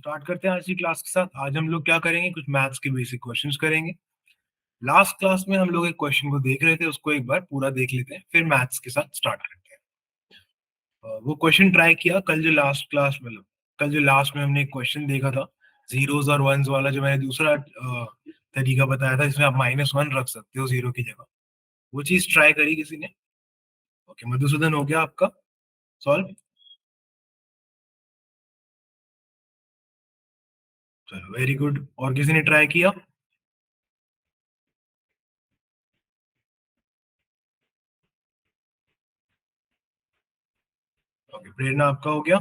Start करते हैं आज की क्लास के साथ। आज हम लोग क्या करेंगे, कुछ मैथ्स के बेसिक क्वेश्चंस करेंगे। लास्ट क्लास में हम लोग एक क्वेश्चन को देख रहे थे, उसको एक बार पूरा देख लेते हैं, फिर मैथ्स के साथ स्टार्ट करते हैं। वो क्वेश्चन ट्राई किया कल जो लास्ट क्लास मतलब कल जो लास्ट में हमने एक क्वेश्चन देखा था, जीरोस और वंस वाला, जो मैंने दूसरा तरीका बताया था जिसमें आप -1 रख सकते हो जीरो की जगह। वो चीज ट्राई करी किसी ने? ओके, मधुसूदन हो गया आपका सॉल्व? चलो वेरी गुड। और किसी ने ट्राई किया? ओके, प्रेरणा आपका हो गया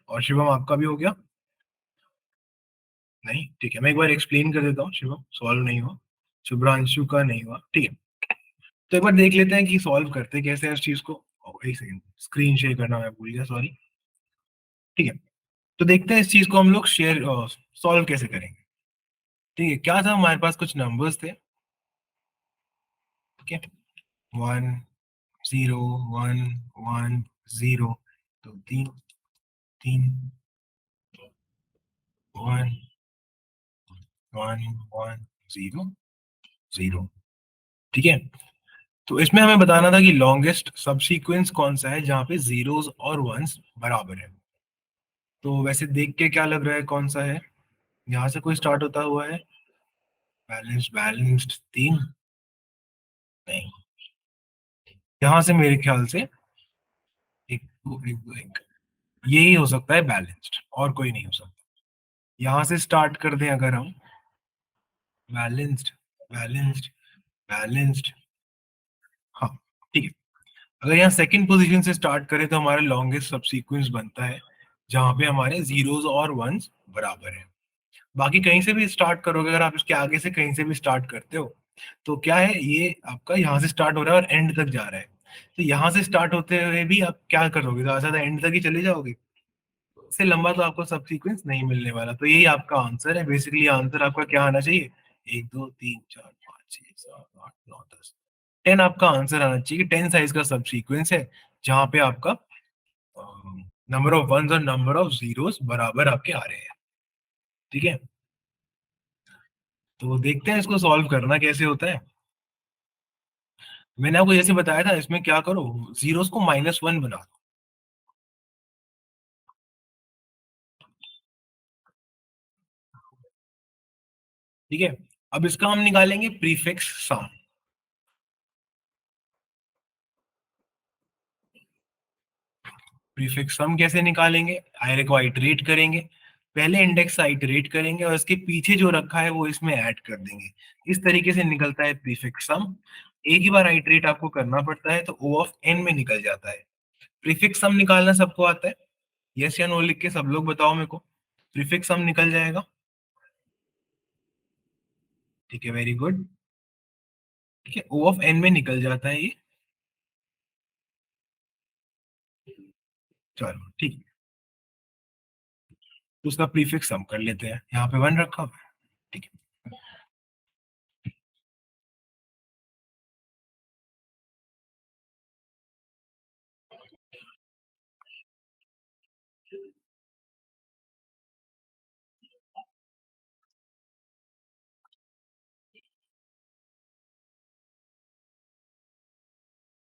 और शिवम आपका भी हो गया? नहीं, ठीक है, मैं एक बार एक्सप्लेन कर देता हूँ। शिवम सॉल्व नहीं हुआ, शुभ्रांशु का नहीं हुआ, ठीक है। तो एक बार देख लेते हैं कि सॉल्व करते कैसे हैं इस चीज को। एक सेकंड, स्क्रीन शेयर करना मैं भूल गया, सॉरी। ठीक है, तो देखते हैं इस चीज को हम लोग शेयर सॉल्व कैसे करेंगे। ठीक है, क्या था, हमारे पास कुछ नंबर्स थे। ठीक है, 1 0 1 1 0, तो 3 3 1 1 0 0। ठीक है, तो इसमें हमें बताना था कि लॉन्गेस्ट सब सीक्वेंस कौन सा है जहाँ पे जीरोस और वंस बराबर है। तो वैसे देख के क्या लग रहा है कौन सा है? यहाँ से कोई स्टार्ट होता हुआ है? Balanced balanced 3? नहीं, यहाँ से मेरे ख्याल से 1 2 1 2 1, यही हो सकता है बैलेंस्ड, और कोई नहीं हो सकता। यहाँ से स्टार्ट कर दें अगर हम, बैलेंस्ड बैलेंस्ड बैलेंस्ड, हाँ ठीक है। अगर यहाँ सेकंड पोजीशन से स्टार्ट करें तो हमारा लॉन्गेस्ट सब सीक्वेंस बनता है जहाँ पे हमारे जीरोस और वंस बराबर है। बाकी कहीं से भी स्टार्ट करोगे, अगर आप इसके आगे से कहीं से भी स्टार्ट करते हो, तो क्या है, ये आपका यहाँ से स्टार्ट हो रहा है और एंड तक जा रहा है। तो यहाँ से स्टार्ट होते हुए भी आप क्या करोगे, ज्यादा से ज्यादा एंड तक ही चले जाओगे। इससे लंबा तो आपको सब सीक्वेंस नहीं मिलने वाला। तो यही आपका आंसर है। बेसिकली आंसर आपका क्या आना चाहिए, 1 2 3 4 5 6 7 8 9 10, 10 आपका आंसर आना चाहिए। 10 साइज का सब सीक्वेंस है जहाँ पे आपका नंबर ऑफ वंस और नंबर ऑफ जीरोस बराबर आपके आ रहे हैं। ठीक है, तो देखते हैं इसको सॉल्व करना कैसे होता है। मैंने आपको जैसे बताया था, इसमें क्या करो, जीरोस को -1 बना दो। ठीक है, अब इसका हम निकालेंगे प्रीफिक्स सम। प्रीफिक्स सम कैसे निकालेंगे? आयरे को आइटरेट करेंगे, पहले इंडेक्स आइटरेट करेंगे और इसके पीछे जो रखा है वो इसमें ऐड कर देंगे। इस तरीके से निकलता है प्रीफिक्स सम। एक ही बार आइटरेट आपको करना पड़ता है तो O ऑफ n में निकल जाता है। प्रीफिक्स सम निकालना सबको आता है? यस या नो लिख के सब लोग बताओ मेरे को। प्रीफिक्स सम निकल जाएगा? ठीक है, वेरी गुड। ठीक है, O ऑफ n में निकल जाता है ये। चलो ठीक है, तो उसका प्रीफिक्स सम कर लेते हैं। यहाँ पे 1 रखा हुआ है। ठीक है,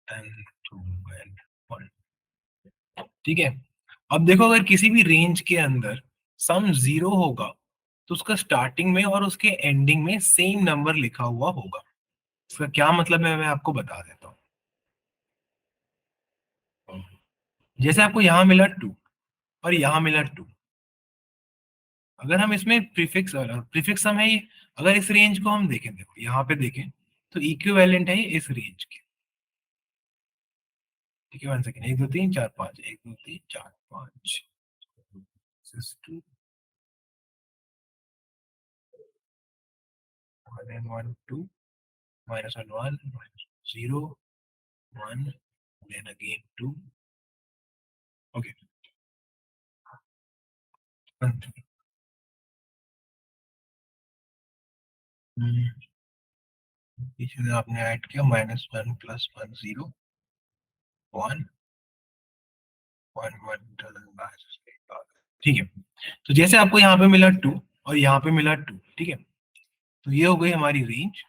10 2 and 1। ठीक है, अब देखो, अगर किसी भी रेंज के अंदर सम जीरो होगा तो उसका स्टार्टिंग में और उसके एंडिंग में सेम नंबर लिखा हुआ होगा। इसका क्या मतलब है, मैं आपको बता देता हूँ। जैसे आपको यहाँ मिला 2 और यहाँ मिला 2, अगर हम इसमें प्रीफिक्स सम है ये, अगर इस रेंज को हम देखें, देखो यहाँ पे देखें, तो इक्विवेलेंट है ये इस रेंज के। ठीक है, 1 second, 1 2 3 4 5, 1 2 3 4 5, 1 and 1 2, -1 1, -0 1, then again 2। Okay, पीछे से आपने ऐड किया -1 +1 0 1 1 1 डजंट मैच। ठीक है। तो जैसे आपको यहाँ पे मिला 2 और यहाँ पे मिला 2, ठीक है? तो ये हो गई हमारी रेंज।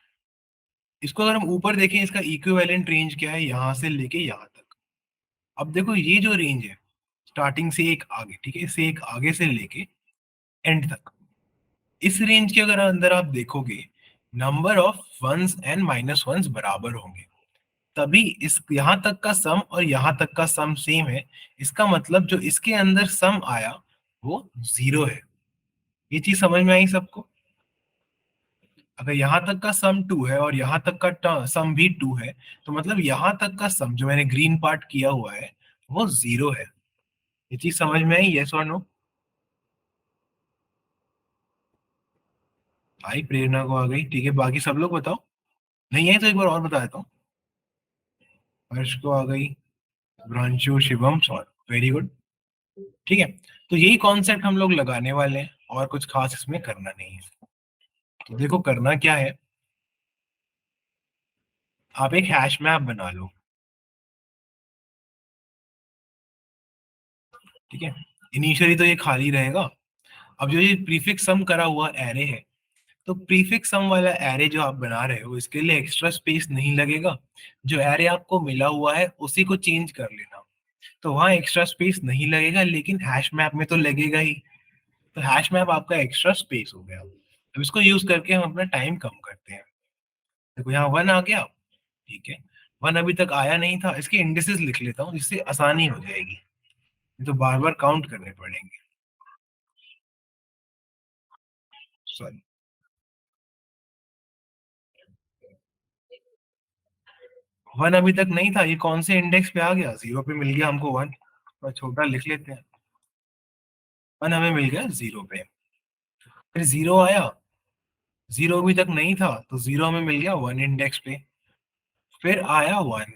इसको अगर हम ऊपर देखें, इसका इक्विवेलेंट रेंज क्या है, यहाँ से लेके यहाँ तक। अब देखो ये जो रेंज है, स्टार्टिंग से एक आगे, ठीक है? इससे एक आगे से लेके एंड तक, इस रेंज के अगर अंदर आप देखोगे, number of ones and minus ones बराबर होंगे, तभी इस यहाँ तक का सम और यहाँ तक का सम सेम है। इसका मतलब जो इसके अंदर सम आया वो 0 है। ये चीज समझ में आई सबको? अगर यहाँ तक का सम 2 है और यहाँ तक का सम भी 2 है, तो मतलब यहाँ तक का सम जो मैंने ग्रीन पार्ट किया हुआ है वो 0 है। ये चीज समझ में आई? यस और नो? आई प्रेरणा को आ गई, ठीक है। बाकी सब लोग बताओ। नहीं है तो एक बार और बता देता हूँ। हर्ष को आ गई, ब्रांशु, शिवम, सौरभ, वेरी गुड। ठीक है। तो यही कॉन्सेप्ट हम लोग लगाने वाले हैं, और कुछ खास इसमें करना नहीं है। तो देखो करना क्या है, आप एक हैश मैप बना लो। ठीक है। इनिशियली तो ये खाली रहेगा। अब जो ये प्रीफिक्स सम करा हुआ एरे है, तो प्रीफिक्स सम वाला एरे जो आप बना रहे हो, इसके लिए एक्स्ट्रा स्पेस नहीं लगेगा। जो एरे आपको मिला हुआ है उसी को चेंज कर लेना, तो वहां एक्स्ट्रा स्पेस नहीं लगेगा, लेकिन हैश मैप में तो लगेगा ही। तो हैश मैप आपका एक्स्ट्रा स्पेस हो गया। अब इसको यूज करके हम अपना टाइम कम करते हैं। देखो यहाँ 1 आ गया, ठीक है। 1 अभी तक आया नहीं था, इसके इंडिसेस लिख लेता हूँ, इससे आसानी हो जाएगी, नहीं तो बार बार काउंट करने पड़ेंगे। सॉरी, 1 अभी तक नहीं था, ये कौन से इंडेक्स पे आ गया? 0 पे मिल गया हमको 1। तो छोटा लिख लेते हैं, 1 हमें मिल गया 0 पे। फिर 0 आया, 0 अभी तक नहीं था, तो 0 हमें मिल गया 1 इंडेक्स पे। फिर आया 1,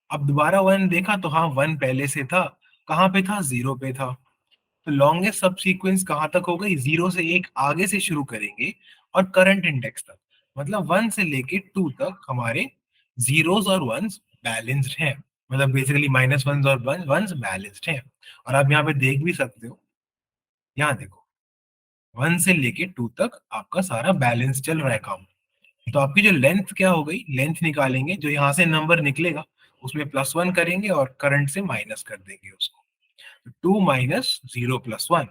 अब दोबारा 1 देखा तो हाँ 1 पहले से था, कहाँ पे था? 0 पे था। तो लॉन्गेस्ट सब सीक्वेंस कहाँ तक हो गई? 0 से एक आगे से शुरू करेंगे और करंट इंडेक्स तक, मतलब 1 से लेके 2 तक हमारे जीरोस और वंस बैलेंस्ड हैं। मतलब बेसिकली माइनस वंस और वंस बैलेंस्ड हैं। और आप यहाँ पे देख भी सकते हो, यहाँ देखो, 1 से लेके 2 तक आपका सारा बैलेंस चल रहा है काम। तो आपकी जो लेंथ क्या हो गई, लेंथ निकालेंगे, जो यहाँ से नंबर निकलेगा उसमें +1 करेंगे और करंट से माइनस कर देंगे उसको। 2 माइनस 0 प्लस 1,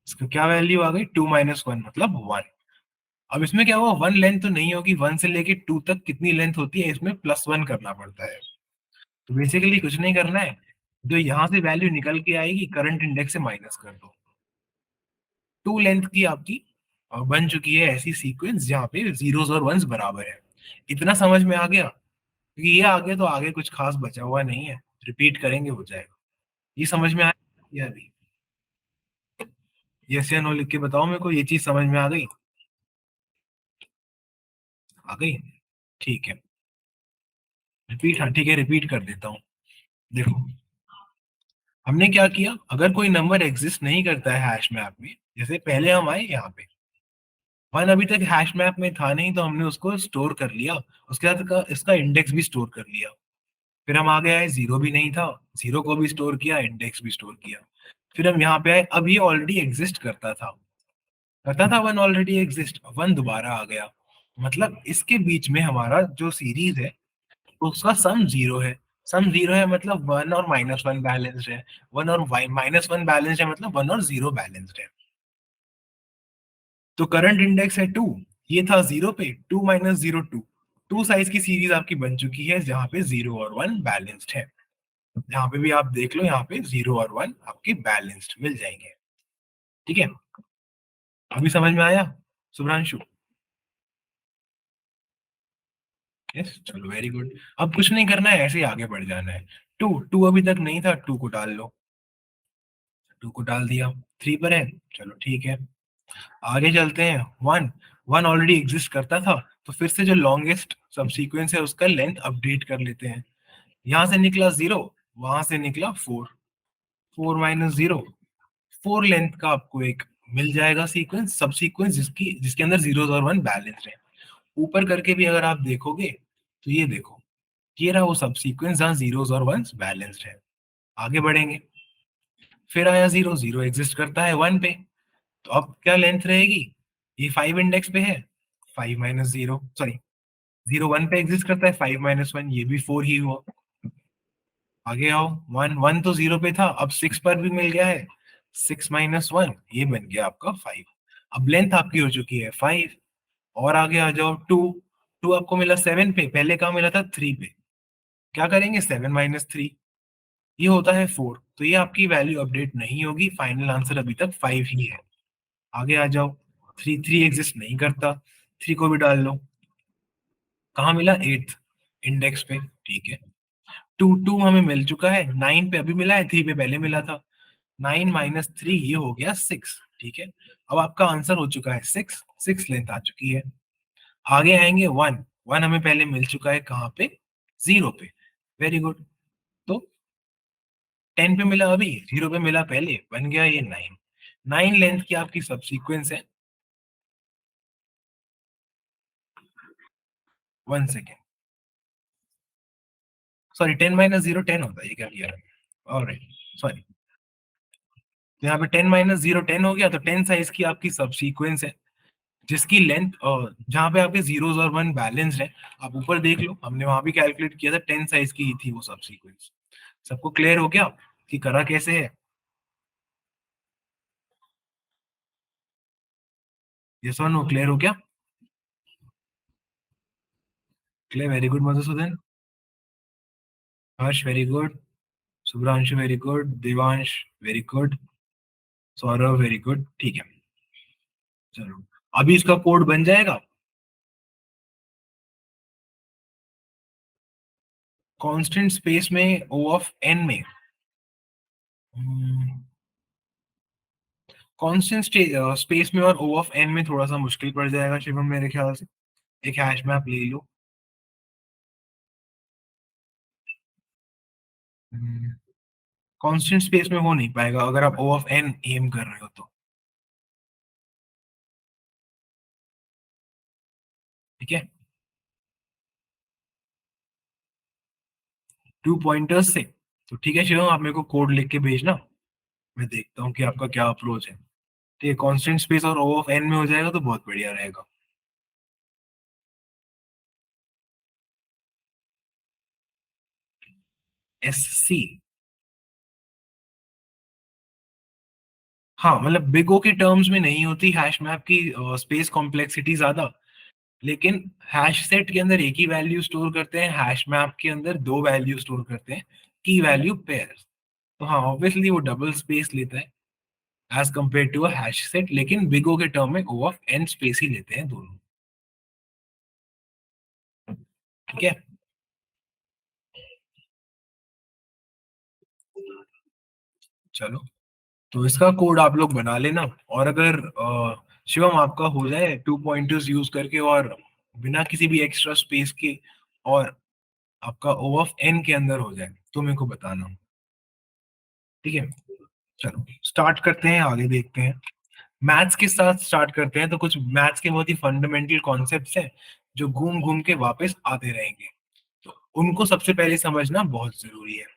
इसका क्या वैल्यू आ गई? 2 माइनस 1 मतलब 1। अब इसमें क्या हुआ, 1 लेंथ तो नहीं होगी, 1 से लेके 2 तक कितनी लेंथ होती है, इसमें +1 करना पड़ता है। तो बेसिकली कुछ नहीं करना है, जो यहाँ से वैल्यू निकल के आएगी करंट इंडेक्स से माइनस कर दो। 2 लेंथ की आपकी बन चुकी है ऐसी सीक्वेंस जहाँ पे जीरोस और वंस बराबर है। इतना समझ में आ गया? क्योंकि ये आगे तो आगे कुछ खास बचा हुआ नहीं है, रिपीट करेंगे हो जाएगा। ये समझ में आया या नहीं? यस या नो लिख के बताओ मेरे को, ये चीज समझ में आ गई? आ गई, ठीक है। रिपीट, हाँ ठीक है, रिपीट कर देता हूँ। देखो हमने क्या किया, अगर कोई नंबर एग्जिस्ट नहीं करता है हैश मैप में, जैसे पहले हम आए यहाँ पे, 1 अभी तक हैश मैप में था नहीं, तो हमने उसको स्टोर कर लिया, उसके बाद इसका इंडेक्स भी स्टोर कर लिया। फिर हम आ गए आए, 0 भी नहीं था, 0 को भी स्टोर किया, इंडेक्स भी स्टोर किया। फिर हम यहाँ पे आए, अब ये ऑलरेडी एग्जिस्ट करता था, 1 ऑलरेडी एग्जिस्ट, 1 दोबारा आ गया। मतलब इसके बीच में हमारा जो सीरीज है उसका सम 0 है। सम 0 है मतलब 1 और -1 बैलेंस्ड है, 1 और -1 बैलेंस्ड है मतलब 1 और 0 बैलेंस्ड है। तो करंट इंडेक्स है 2, ये था 0 पे, 2 माइनस 0 2, 2 साइज की सीरीज आपकी बन चुकी है जहां पे 0 और 1 बैलेंस्ड है। यहाँ पे भी आप देख लो, यहाँ पे 0 और 1 आपके बैलेंस्ड मिल जाएंगे। ठीक है, अभी समझ में आया शुभ्रांशु? यस, चलो वेरी गुड। अब कुछ नहीं करना है, ऐसे ही आगे बढ़ जाना है। 2 2 अभी तक नहीं था, 2 को डाल लो, 2 को डाल दिया। 3 पर है, चलो ठीक है। आगे चलते हैं, 1 1 ऑलरेडी एग्जिस्ट करता था, तो फिर से जो लॉन्गेस्ट सबसीक्वेंस है उसका लेंथ अपडेट कर लेते हैं। यहाँ से निकला 0, वहां से निकला 4, 4 माइनस 0, 4 लेंथ का आपको एक मिल जाएगा सीक्वेंस, सब सीक्वेंस जिसके अंदर जीरोस और 1 बैलेंस है। ऊपर करके भी अगर आप देखोगे तो ये देखो, ये रहा वो सब सीक्वेंस जहाँ जीरोस और 1 बैलेंस्ड है। आगे बढ़ेंगे, फिर आया 0, 0 एग्जिस्ट करता है 1 पे, तो अब क्या लेंथ रहेगी, ये 5 इंडेक्स पे है, 5 माइनस 0, सॉरी 0 1 पे एग्जिस्ट करता है, 5 माइनस 1 ये भी 4 ही हुआ। आगे आओ, 1 1 तो 0 पे था, अब 6 पर भी मिल गया है, 6 माइनस 1 ये बन गया आपका 5। अब लेंथ आपकी हो चुकी है 5। और आगे आ जाओ, 2 2 आपको मिला 7 पे, पहले कहाँ मिला था 3 पे, क्या करेंगे 7 माइनस 3, ये होता है 4, तो ये आपकी वैल्यू अपडेट नहीं होगी, फाइनल आंसर अभी तक 5 ही है। आगे आ जाओ, 3 3 एग्जिस्ट नहीं करता, 3 को भी डाल लो, कहाँ मिला 8th इंडेक्स पे, ठीक है। 2 2 हमें मिल चुका है, 9 पे अभी मिला है, 3 पे पहले मिला था, 9 माइनस 3 ये हो गया 6, ठीक है। अब आपका आंसर हो चुका है 6, 6 लेंथ आ चुकी है। आगे आएंगे 1 1 हमें पहले मिल चुका है कहाँ पे, 0 पे, वेरी गुड। तो 10 पे मिला अभी, 0 पे मिला पहले, बन गया ये 9, 9 लेंथ की आपकी सब सीक्वेंस है। 1 सेकेंड, सॉरी 10 माइनस 0 10 होता है, ये क्या किया, ऑलराइट सॉरी। तो यहाँ पे 10 माइनस 0 10 हो गया, तो 10 साइज की आपकी सब सीक्वेंस है, जिसकी लेंथ जहाँ पे आपके जीरोस और 1 बैलेंस्ड है, आप ऊपर देख लो, हमने वहां भी कैलकुलेट किया था, 10 साइज की ही थी वो सब सीक्वेंस। सबको क्लियर हो गया कि करा कैसे है? यस और नो, क्लियर हो गया? Clear, very good Madhusudan. Harsh very good, Shubhranshu very good, Devansh very good, Saurabh very good, ठीक है। चलो, अभी इसका कोड बन जाएगा। कांस्टेंट स्पेस में ओ ऑफ एन में, कांस्टेंट स्पेस में और ओ ऑफ एन में थोड़ा सा मुश्किल पड़ जाएगा शिवम, मेरे ख्याल से। एक हैश मैप ले लो। कांस्टेंट स्पेस में हो नहीं पाएगा अगर आप ओ ऑफ एन एम कर रहे हो तो, ठीक है। 2 पॉइंटर्स से, तो ठीक है शिवम, आप मेरे को कोड लिख के भेजना, मैं देखता हूँ कि आपका क्या अप्रोच है। ठीक है, कांस्टेंट स्पेस और ओ ऑफ एन में हो जाएगा तो बहुत बढ़िया रहेगा। एस सी, हाँ मतलब बिग ओ के टर्म्स में नहीं होती हैश मैप की स्पेस कॉम्प्लेक्सिटी ज्यादा, लेकिन हैश सेट के अंदर एक ही वैल्यू स्टोर करते हैं, हैश मैप के अंदर दो वैल्यू स्टोर करते हैं, की वैल्यू पेयर। तो हाँ ऑब्वियसली वो डबल स्पेस लेता है as compare to a hash set, लेकिन बिग ओ के टर्म में ओ ऑफ एन स्पेस ही लेते हैं दोनों, ठीक है। चलो, तो इसका कोड आप लोग बना लेना, और अगर शिवम आपका हो जाए 2 पॉइंटर्स यूज करके और बिना किसी भी एक्स्ट्रा स्पेस के, और आपका ओ ऑफ एन के अंदर हो जाए, तो मेरे को बताना, ठीक है। चलो स्टार्ट करते हैं, आगे देखते हैं। मैथ्स के साथ स्टार्ट करते हैं, तो कुछ मैथ्स के बहुत ही फंडामेंटल कॉन्सेप्ट्स हैं जो घूम घूम के वापस आते रहेंगे, तो उनको सबसे पहले समझना बहुत जरूरी है।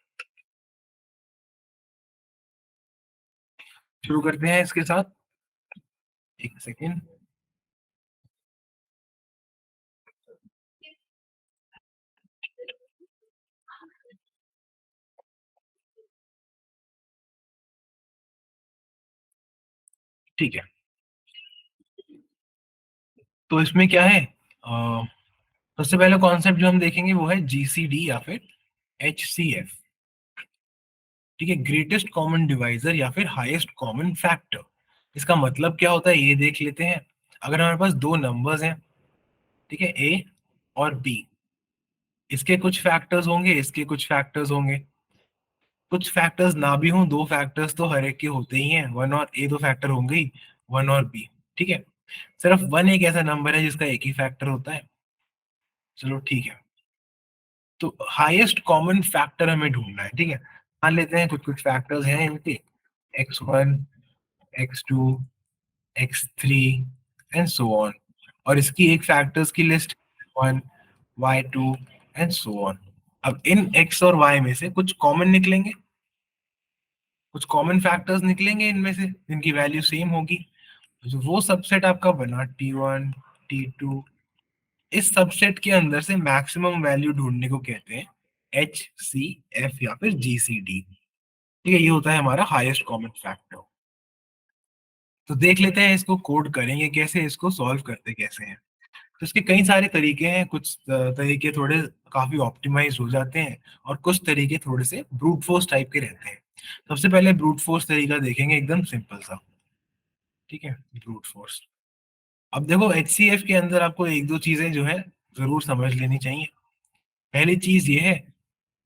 शुरू करते हैं इसके साथ, एक सेकेंड। ठीक है, तो इसमें क्या है, सबसे पहला कॉन्सेप्ट जो हम देखेंगे वो है जीसीडी या फिर एचसीएफ, ठीक है, ग्रेटेस्ट कॉमन डिवाइजर या फिर हाईएस्ट कॉमन फैक्टर। इसका मतलब क्या होता है ये देख लेते हैं। अगर हमारे पास दो नंबर्स हैं, ठीक है, ए और बी, इसके कुछ फैक्टर्स होंगे, इसके कुछ फैक्टर्स होंगे, कुछ फैक्टर्स ना भी हों, दो फैक्टर्स तो हर एक के होते ही हैं, वन और ए, दो फैक्टर होंगे ही, वन और बी, ठीक है। सिर्फ वन एक ऐसा नंबर है जिसका एक ही फैक्टर होता है, चलो ठीक है। तो हाईएस्ट कॉमन फैक्टर हमें ढूंढना है, ठीक है। मान लेते हैं कुछ कुछ फैक्टर्स हैं इनके, x1, x2, x3 and so on, और इसकी एक फैक्टर्स की list 1, y2 and so on. अब इन x और y में से कुछ कॉमन निकलेंगे, कुछ कॉमन फैक्टर्स निकलेंगे इनमें से जिनकी वैल्यू सेम होगी। तो जो वो सबसेट आपका बना T1 T2, इस सबसेट के अंदर से मैक्सिमम वैल्यू ढूंढने को कहते हैं HCF या फिर GCD। ठीक है, ये होता है हमारा हाईएस्ट कॉमन फैक्टर। तो देख लेते हैं इसको कोड करेंगे कैसे, इसको सॉल्व करते कैसे हैं। तो इसके कई सारे तरीके हैं, कुछ तरीके थोड़े काफी ऑप्टिमाइज हो जाते हैं और कुछ तरीके थोड़े से ब्रूट फोर्स टाइप के रहते हैं। सबसे पहले ब्रूट फोर्स तरीका देखेंगे, एकदम सिंपल सा। ठीक है, ब्रूट फोर्स। अब देखो HCF के अंदर आपको एक दो चीजें जो है जरूर समझ लेनी चाहिए। पहली चीज ये है,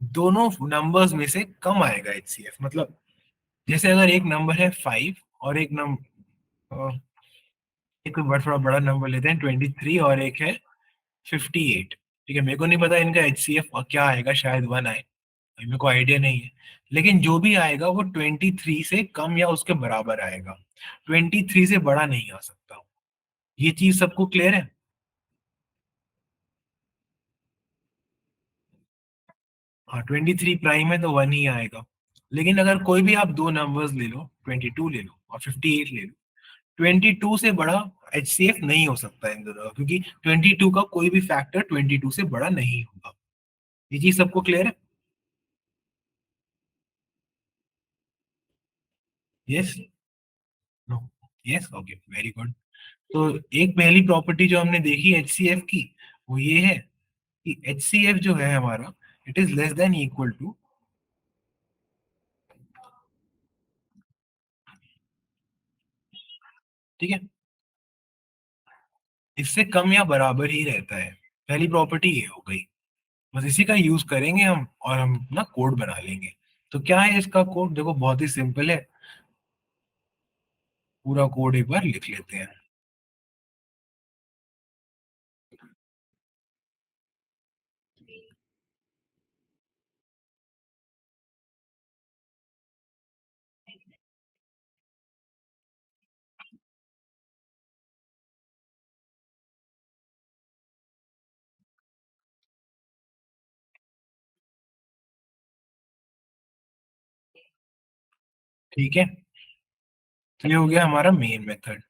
दोनों नंबर्स में से कम आएगा HCF। मतलब जैसे अगर एक नंबर है 5 और एक नंबर, एक थोड़ा बड़ा नंबर लेते हैं 23 और एक है 58। ठीक है, मेरे को नहीं पता इनका HCF क्या आएगा, शायद 1 आए, मेरे को आइडिया नहीं है। लेकिन जो भी आएगा वो 23 से कम या उसके बराबर आएगा, 23 से बड़ा नहीं आ सकता। ये चीज सबको क्लियर है? हाँ, 23 प्राइम है तो 1 ही आएगा। लेकिन अगर कोई भी आप दो नंबर्स ले लो, 22 ले लो और 58 ले लो, 22 से बड़ा HCF नहीं हो सकता इन दोनों का, क्योंकि 22 का कोई भी फैक्टर 22 से बड़ा नहीं होगा। ये चीज सबको क्लियर है? Yes? No? Yes, okay, very good. तो एक पहली प्रॉपर्टी जो हमने देखी HCF की, वो ये है कि HCF जो है हमारा, it is less than equal to, ठीक है, इससे कम या बराबर ही रहता है। पहली प्रॉपर्टी ये हो गई। बस इसी का यूज करेंगे हम और हम ना कोड बना लेंगे। तो क्या है इसका कोड, देखो बहुत ही सिंपल है। पूरा कोड एक बार लिख लेते हैं। ठीक है, तो ये हो गया हमारा मेन मेथड।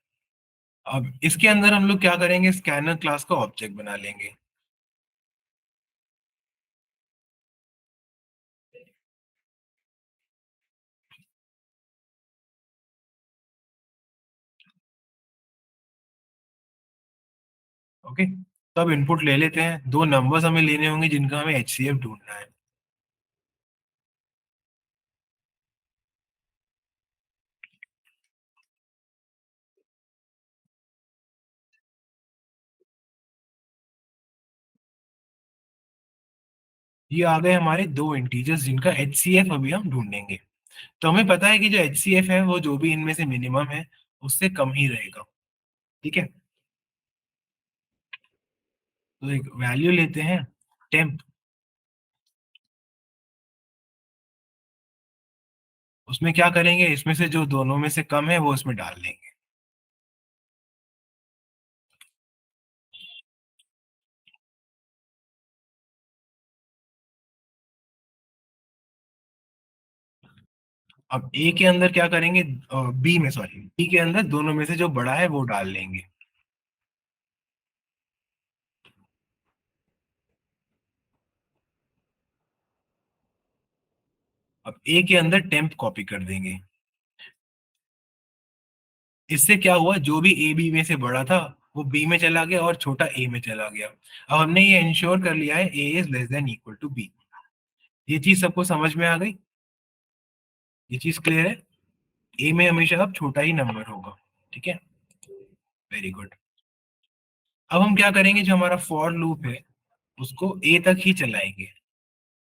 अब इसके अंदर हम लोग क्या करेंगे, स्कैनर क्लास का ऑब्जेक्ट बना लेंगे। ओके, तो अब इनपुट ले लेते हैं, दो नंबर्स हमें लेने होंगे जिनका हमें HCF ढूंढना है। ये आ गए हमारे दो इंटीजर्स जिनका HCF अभी हम ढूंढेंगे। तो हमें पता है कि जो HCF है वो जो भी इनमें से मिनिमम है उससे कम ही रहेगा। ठीक है, तो एक वैल्यू लेते हैं टेम्प, उसमें क्या करेंगे, इसमें से जो दोनों में से कम है वो इसमें डाल देंगे। अब ए के अंदर क्या करेंगे, बी में, सॉरी, बी के अंदर दोनों में से जो बड़ा है वो डाल लेंगे। अब ए के अंदर टेम्प कॉपी कर देंगे। इससे क्या हुआ, जो भी ए बी में से बड़ा था वो बी में चला गया और छोटा ए में चला गया। अब हमने ये इंश्योर कर लिया है A is less than equal to B. ये चीज सबको समझ में आ गई? ये चीज क्लियर है? ए में हमेशा अब छोटा ही नंबर होगा। ठीक है, वेरी गुड। अब हम क्या करेंगे, जो हमारा फॉर लूप है उसको ए तक ही चलाएंगे।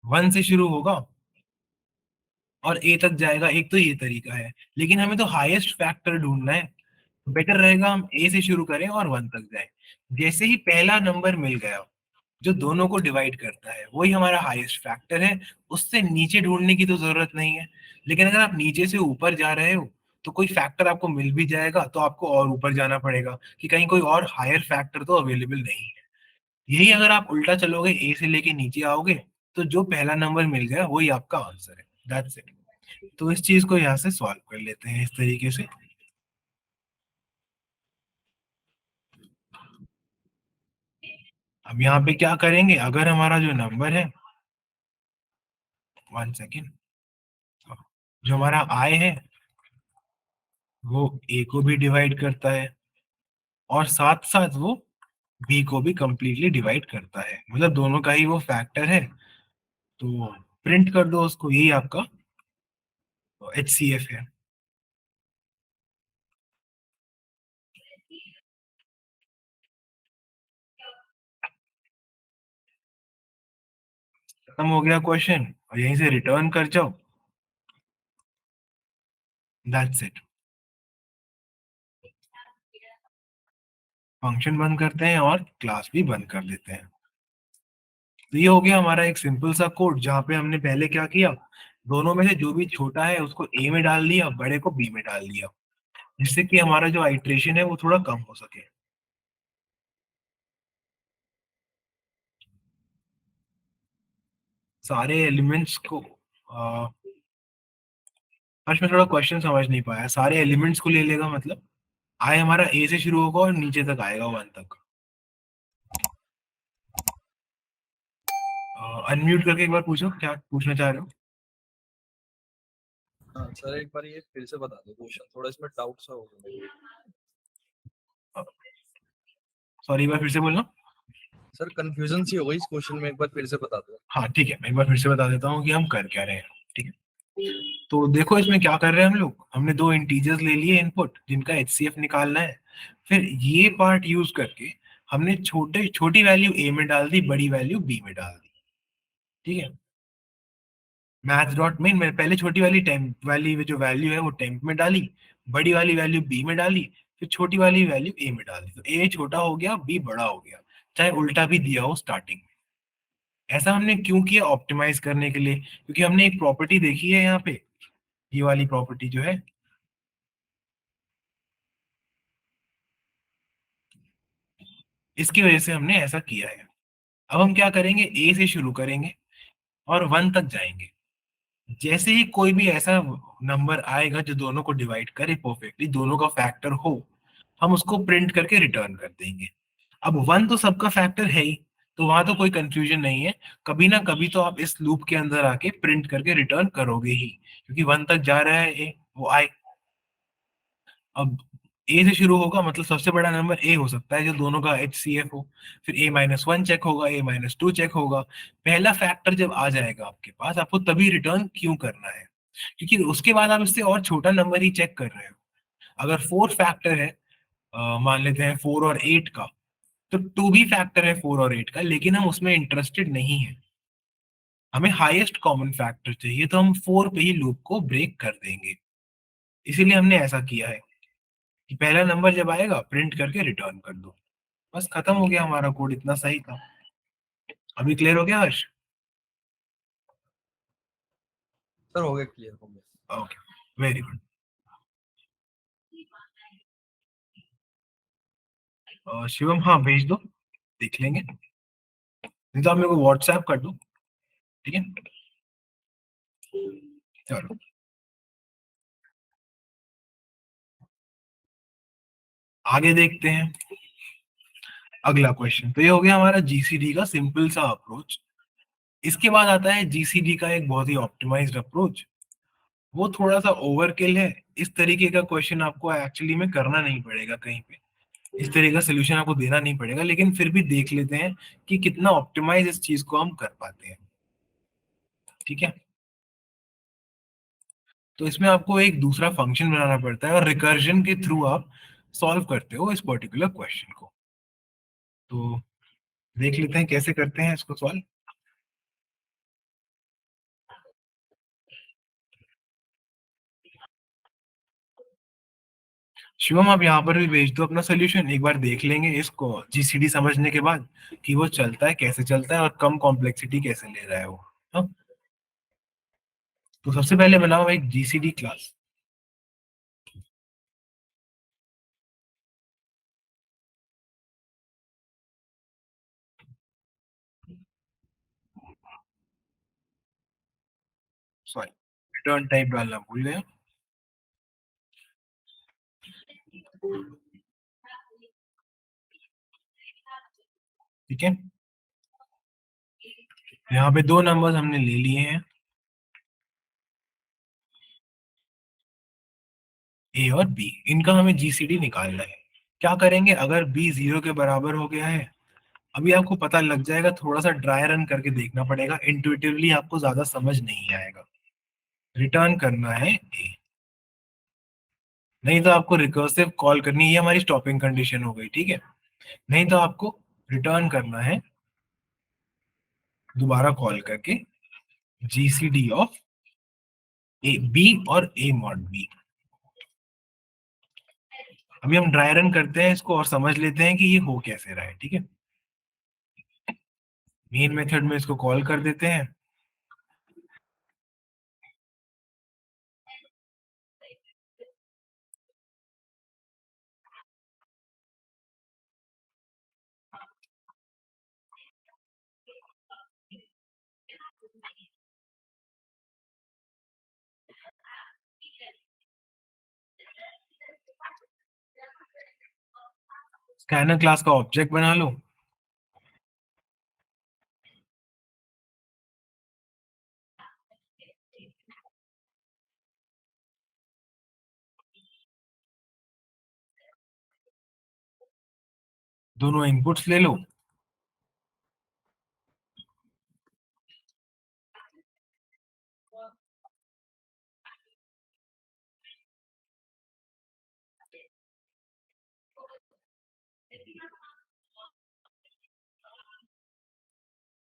1 से शुरू होगा और ए तक जाएगा, एक तो ये तरीका है। लेकिन हमें तो हाईएस्ट फैक्टर ढूंढना है, बेटर रहेगा हम ए से शुरू करें और 1 तक जाए। जैसे ही पहला नंबर मिल गया जो दोनों को डिवाइड करता है, वही हमारा हाईएस्ट फैक्टर है। उससे नीचे ढूंढने की तो जरूरत नहीं है। लेकिन अगर आप नीचे से ऊपर जा रहे हो तो कोई फैक्टर आपको मिल भी जाएगा तो आपको और ऊपर जाना पड़ेगा कि कहीं कोई और हायर फैक्टर तो अवेलेबल नहीं है। यही अगर आप उल्टा चलोगे, ए से लेके नीचे आओगे, तो जो पहला नंबर मिल गया वही आपका आंसर है। That's it. तो इस चीज को यहाँ से सॉल्व कर लेते हैं इस तरीके से। अब यहाँ पे क्या करेंगे, अगर हमारा जो नंबर है, 1 सेकेंड, जो हमारा आय है वो ए को भी डिवाइड करता है और साथ साथ वो बी को भी कंप्लीटली डिवाइड करता है, मतलब दोनों का ही वो फैक्टर है। तो प्रिंट कर दो उसको, यही आपका HCF है। खत्म हो गया क्वेश्चन, और यहीं से रिटर्न कर जाओ। That's it. फंक्शन बंद करते हैं और क्लास भी बंद कर देते हैं। तो ये हो गया हमारा एक सिंपल सा कोड, जहाँ पे हमने पहले क्या किया, दोनों में से जो भी छोटा है उसको ए में डाल दिया, बड़े को बी में डाल दिया, जिससे कि हमारा जो आइट्रेशन है वो थोड़ा कम हो सके। सारे एलिमेंट्स को फर्स्ट में थोड़ा क्वेश्चन समझ नहीं पाया, सारे एलिमेंट्स को ले लेगा मतलब आई हमारा ए से शुरू होगा और नीचे तक आएगा 1 तक। अनम्यूट करके एक बार पूछो क्या पूछना चाह रहे हाँ सर, एक बार ये फिर से बता दो क्वेश्चन, थोड़ा इसमें डाउट सा हो गया। हो। सॉरी, एक बार फिर से बोलना। सर कंफ्यूजन सी हो गई इस क्वेश्चन में, एक बार फिर से बता दो। हाँ ठीक है, मैं एक बार फिर से बता देता हूँ कि हम कर क्या रहे हैं। ठीक है, तो देखो इसमें क्या कर रहे हैं हम लोग, हमने दो इंटीजर्स ले लिए इनपुट जिनका HCF निकालना है। फिर ये पार्ट यूज करके हमने छोटी वैल्यू ए में डाल दी, बड़ी वैल्यू बी में डाल दी। ठीक है, मैथ डॉट मेन में पहले छोटी वाली टेम्प वाली जो वैल्यू है वो टेम्प में डाली, बड़ी वाली वैल्यू बी में डाली, फिर छोटी वाली वैल्यू ए में डाली, तो ए छोटा हो गया बी बड़ा हो गया, चाहे उल्टा भी दिया हो स्टार्टिंग में। ऐसा हमने क्यों किया, ऑप्टिमाइज करने के लिए, क्योंकि हमने एक प्रॉपर्टी देखी है यहाँ पे, ये वाली प्रॉपर्टी जो है, इसकी वजह से हमने ऐसा किया है। अब हम क्या करेंगे, ए से शुरू करेंगे और 1 तक जाएंगे। जैसे ही कोई भी ऐसा नंबर आएगा जो दोनों को डिवाइड करे परफेक्टली, दोनों का फैक्टर हो, हम उसको प्रिंट करके रिटर्न कर देंगे। अब 1 तो सबका फैक्टर है ही, तो वहां तो कोई कंफ्यूजन नहीं है, कभी ना कभी तो आप इस लूप के अंदर आके प्रिंट करके रिटर्न करोगे ही, क्योंकि 1 तक जा रहा है ए, वो आए। अब ए से शुरू होगा मतलब सबसे बड़ा नंबर ए हो सकता है जो दोनों का HCF हो। फिर A-1 चेक होगा, A-2 चेक होगा। पहला फैक्टर जब आ जाएगा आपके पास, आपको तभी रिटर्न क्यों करना है, क्योंकि उसके बाद आप इससे और छोटा नंबर ही चेक कर रहे हो। अगर 4 फैक्टर है, मान लेते हैं 4 और 8 का, तो 2 भी फैक्टर है 4 और 8 का, लेकिन हम उसमें इंटरेस्टेड नहीं है। हमें हाईएस्ट कॉमन फैक्टर चाहिए, तो हम 4 पे ही लूप को ब्रेक कर देंगे। इसीलिए हमने ऐसा किया है कि पहला नंबर जब आएगा प्रिंट करके रिटर्न कर दो। बस खत्म हो गया, हमारा कोड इतना सही था। अभी क्लियर हो गया हर्ष? सर हो गया, क्लियर हो गया। Okay, very good. शिवम हाँ भेज दो, देख लेंगे, नहीं तो आप मेरे को व्हाट्सएप कर दो। ठीक है, चलो आगे देखते हैं। अगला क्वेश्चन, तो ये हो गया हमारा GCD का सिंपल सा अप्रोच। इसके बाद आता है GCD का एक बहुत ही ऑप्टिमाइज्ड अप्रोच, वो थोड़ा सा ओवरकिल है। इस तरीके का क्वेश्चन आपको एक्चुअली में करना नहीं पड़ेगा कहीं पे, इस तरह का सोल्यूशन आपको देना नहीं पड़ेगा, लेकिन फिर भी देख लेते हैं कि कितना ऑप्टिमाइज इस चीज को हम कर पाते हैं। ठीक है, तो इसमें आपको एक दूसरा फंक्शन बनाना पड़ता है और रिकर्जन के थ्रू आप सॉल्व करते हो इस पर्टिकुलर क्वेश्चन को। तो देख लेते हैं कैसे करते हैं इसको सॉल्व। शिवम आप यहाँ पर भी भेज दो अपना सोल्यूशन, एक बार देख लेंगे इसको GCD समझने के बाद कि वो चलता है कैसे चलता है और कम कॉम्प्लेक्सिटी कैसे ले रहा है वो। हाँ? तो सबसे पहले बनाओ एक GCD class. Sorry, return type डालना भूल गया। ठीक है, यहाँ पे दो नंबर्स हमने ले लिए हैं, ए और बी, इनका हमें जीसीडी निकालना है। क्या करेंगे, अगर बी 0 के बराबर हो गया है, अभी आपको पता लग जाएगा, थोड़ा सा ड्राई रन करके देखना पड़ेगा, इंट्यूटिवली आपको ज्यादा समझ नहीं आएगा। रिटर्न करना है ए, नहीं तो आपको रिकर्सिव कॉल करनी है, ये हमारी स्टॉपिंग कंडीशन हो गई, ठीक है। नहीं तो आपको रिटर्न करना है दोबारा कॉल करके जीसीडी ऑफ ए बी और ए मॉड बी। अभी हम ड्राई रन करते हैं इसको और समझ लेते हैं कि ये हो कैसे रहा है, ठीक है। मेन मेथड में इसको कॉल कर देते हैं। स्कैनर क्लास का ऑब्जेक्ट बना लो। दोनों इनपुट्स ले लो।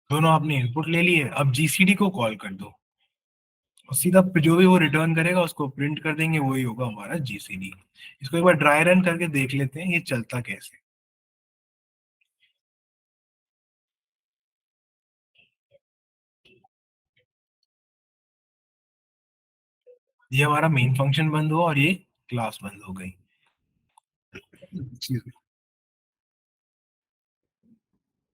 दोनों आपने इनपुट ले लिए, अब जीसीडी को कॉल कर दो और सीधा जो भी वो रिटर्न करेगा उसको प्रिंट कर देंगे, वही होगा हमारा जीसीडी। इसको एक बार ड्राई रन करके देख लेते हैं ये चलता कैसे। ये हमारा मेन फंक्शन बंद हुआ और ये क्लास बंद हो गई। ठीक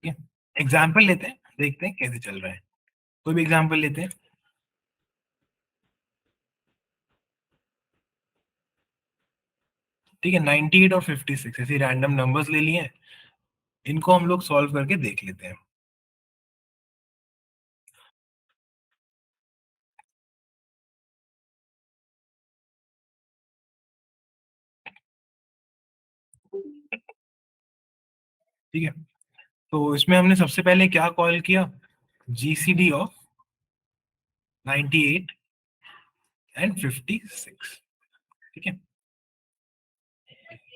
है, एग्जाम्पल लेते हैं, देखते हैं कैसे चल रहा है। कोई भी एग्जाम्पल लेते हैं। ठीक है, 98 और 56 ऐसे रैंडम नंबर्स ले लिए हैं, इनको हम लोग सॉल्व करके देख लेते हैं। ठीक है, तो इसमें हमने सबसे पहले क्या कॉल किया, जीसीडी ऑफ 98 एंड 56। ठीक है,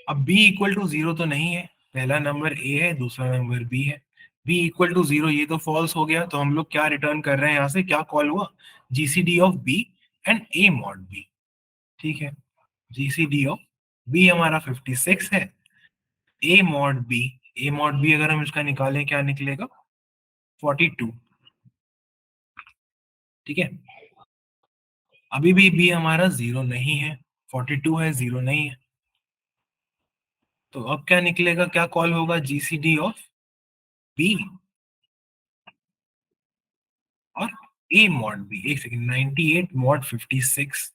अब b इक्वल टू 0 तो नहीं है, पहला नंबर a है, दूसरा नंबर b है। b इक्वल टू 0 ये तो फॉल्स हो गया, तो हम लोग क्या रिटर्न कर रहे हैं, यहाँ से क्या कॉल हुआ, GCD of b and a mod b। ठीक है, जीसीडी ऑफ b हमारा 56 है, a mod b, a mod b अगर हम इसका निकालें क्या निकलेगा, 42। ठीक है, अभी भी b हमारा 0 नहीं है, 42 है, 0 नहीं है, तो अब क्या निकलेगा, क्या कॉल होगा, जीसीडी ऑफ b और ए मॉड बी। एक सेकंड, 98 मॉड 56,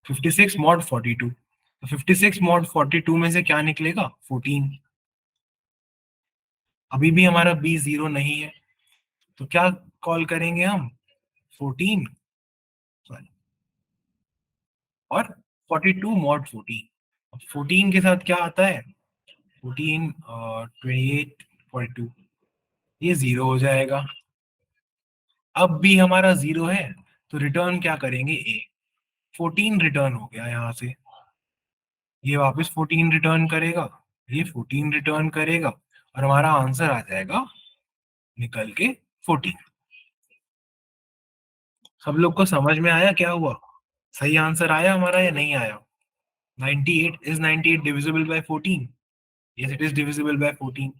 56 मॉड 42, तो 56 मॉड 42 में से क्या निकलेगा, 14। अभी भी हमारा बी 0 नहीं है, तो क्या कॉल करेंगे हम, 14 सॉरी और 42 मॉड 14। अब 14 के साथ क्या आता है, 14 28 42, ये 0 हो जाएगा। अब भी हमारा 0 है, तो रिटर्न क्या करेंगे, ए। 14 रिटर्न हो गया यहाँ से, ये वापस 14 रिटर्न करेगा, ये 14 रिटर्न करेगा, और हमारा आंसर आ जाएगा निकल के 14। सब लोग को समझ में आया क्या हुआ, सही आंसर आया हमारा या नहीं आया। 98 is 98 divisible by 14, yes it is divisible by 14।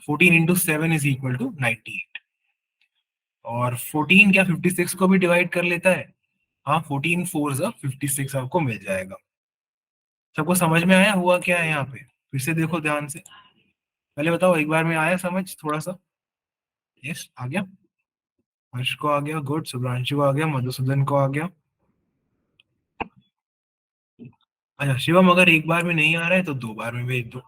14 into 7 is equal to 98, और 14 क्या 56 को भी डिवाइड कर लेता है, हाँ 14 फोर 56 आपको मिल जाएगा। सबको समझ में आया हुआ क्या है यहाँ पे, फिर से देखो ध्यान से, पहले बताओ एक बार में आया समझ थोड़ा सा, यस आ गया। हर्ष को आ गया, गुड। शुभ्रांशु को आ गया, मधुसूदन को आ गया। अच्छा शिवम, अगर एक बार में नहीं आ रहा है तो 2 बार में भेज दो।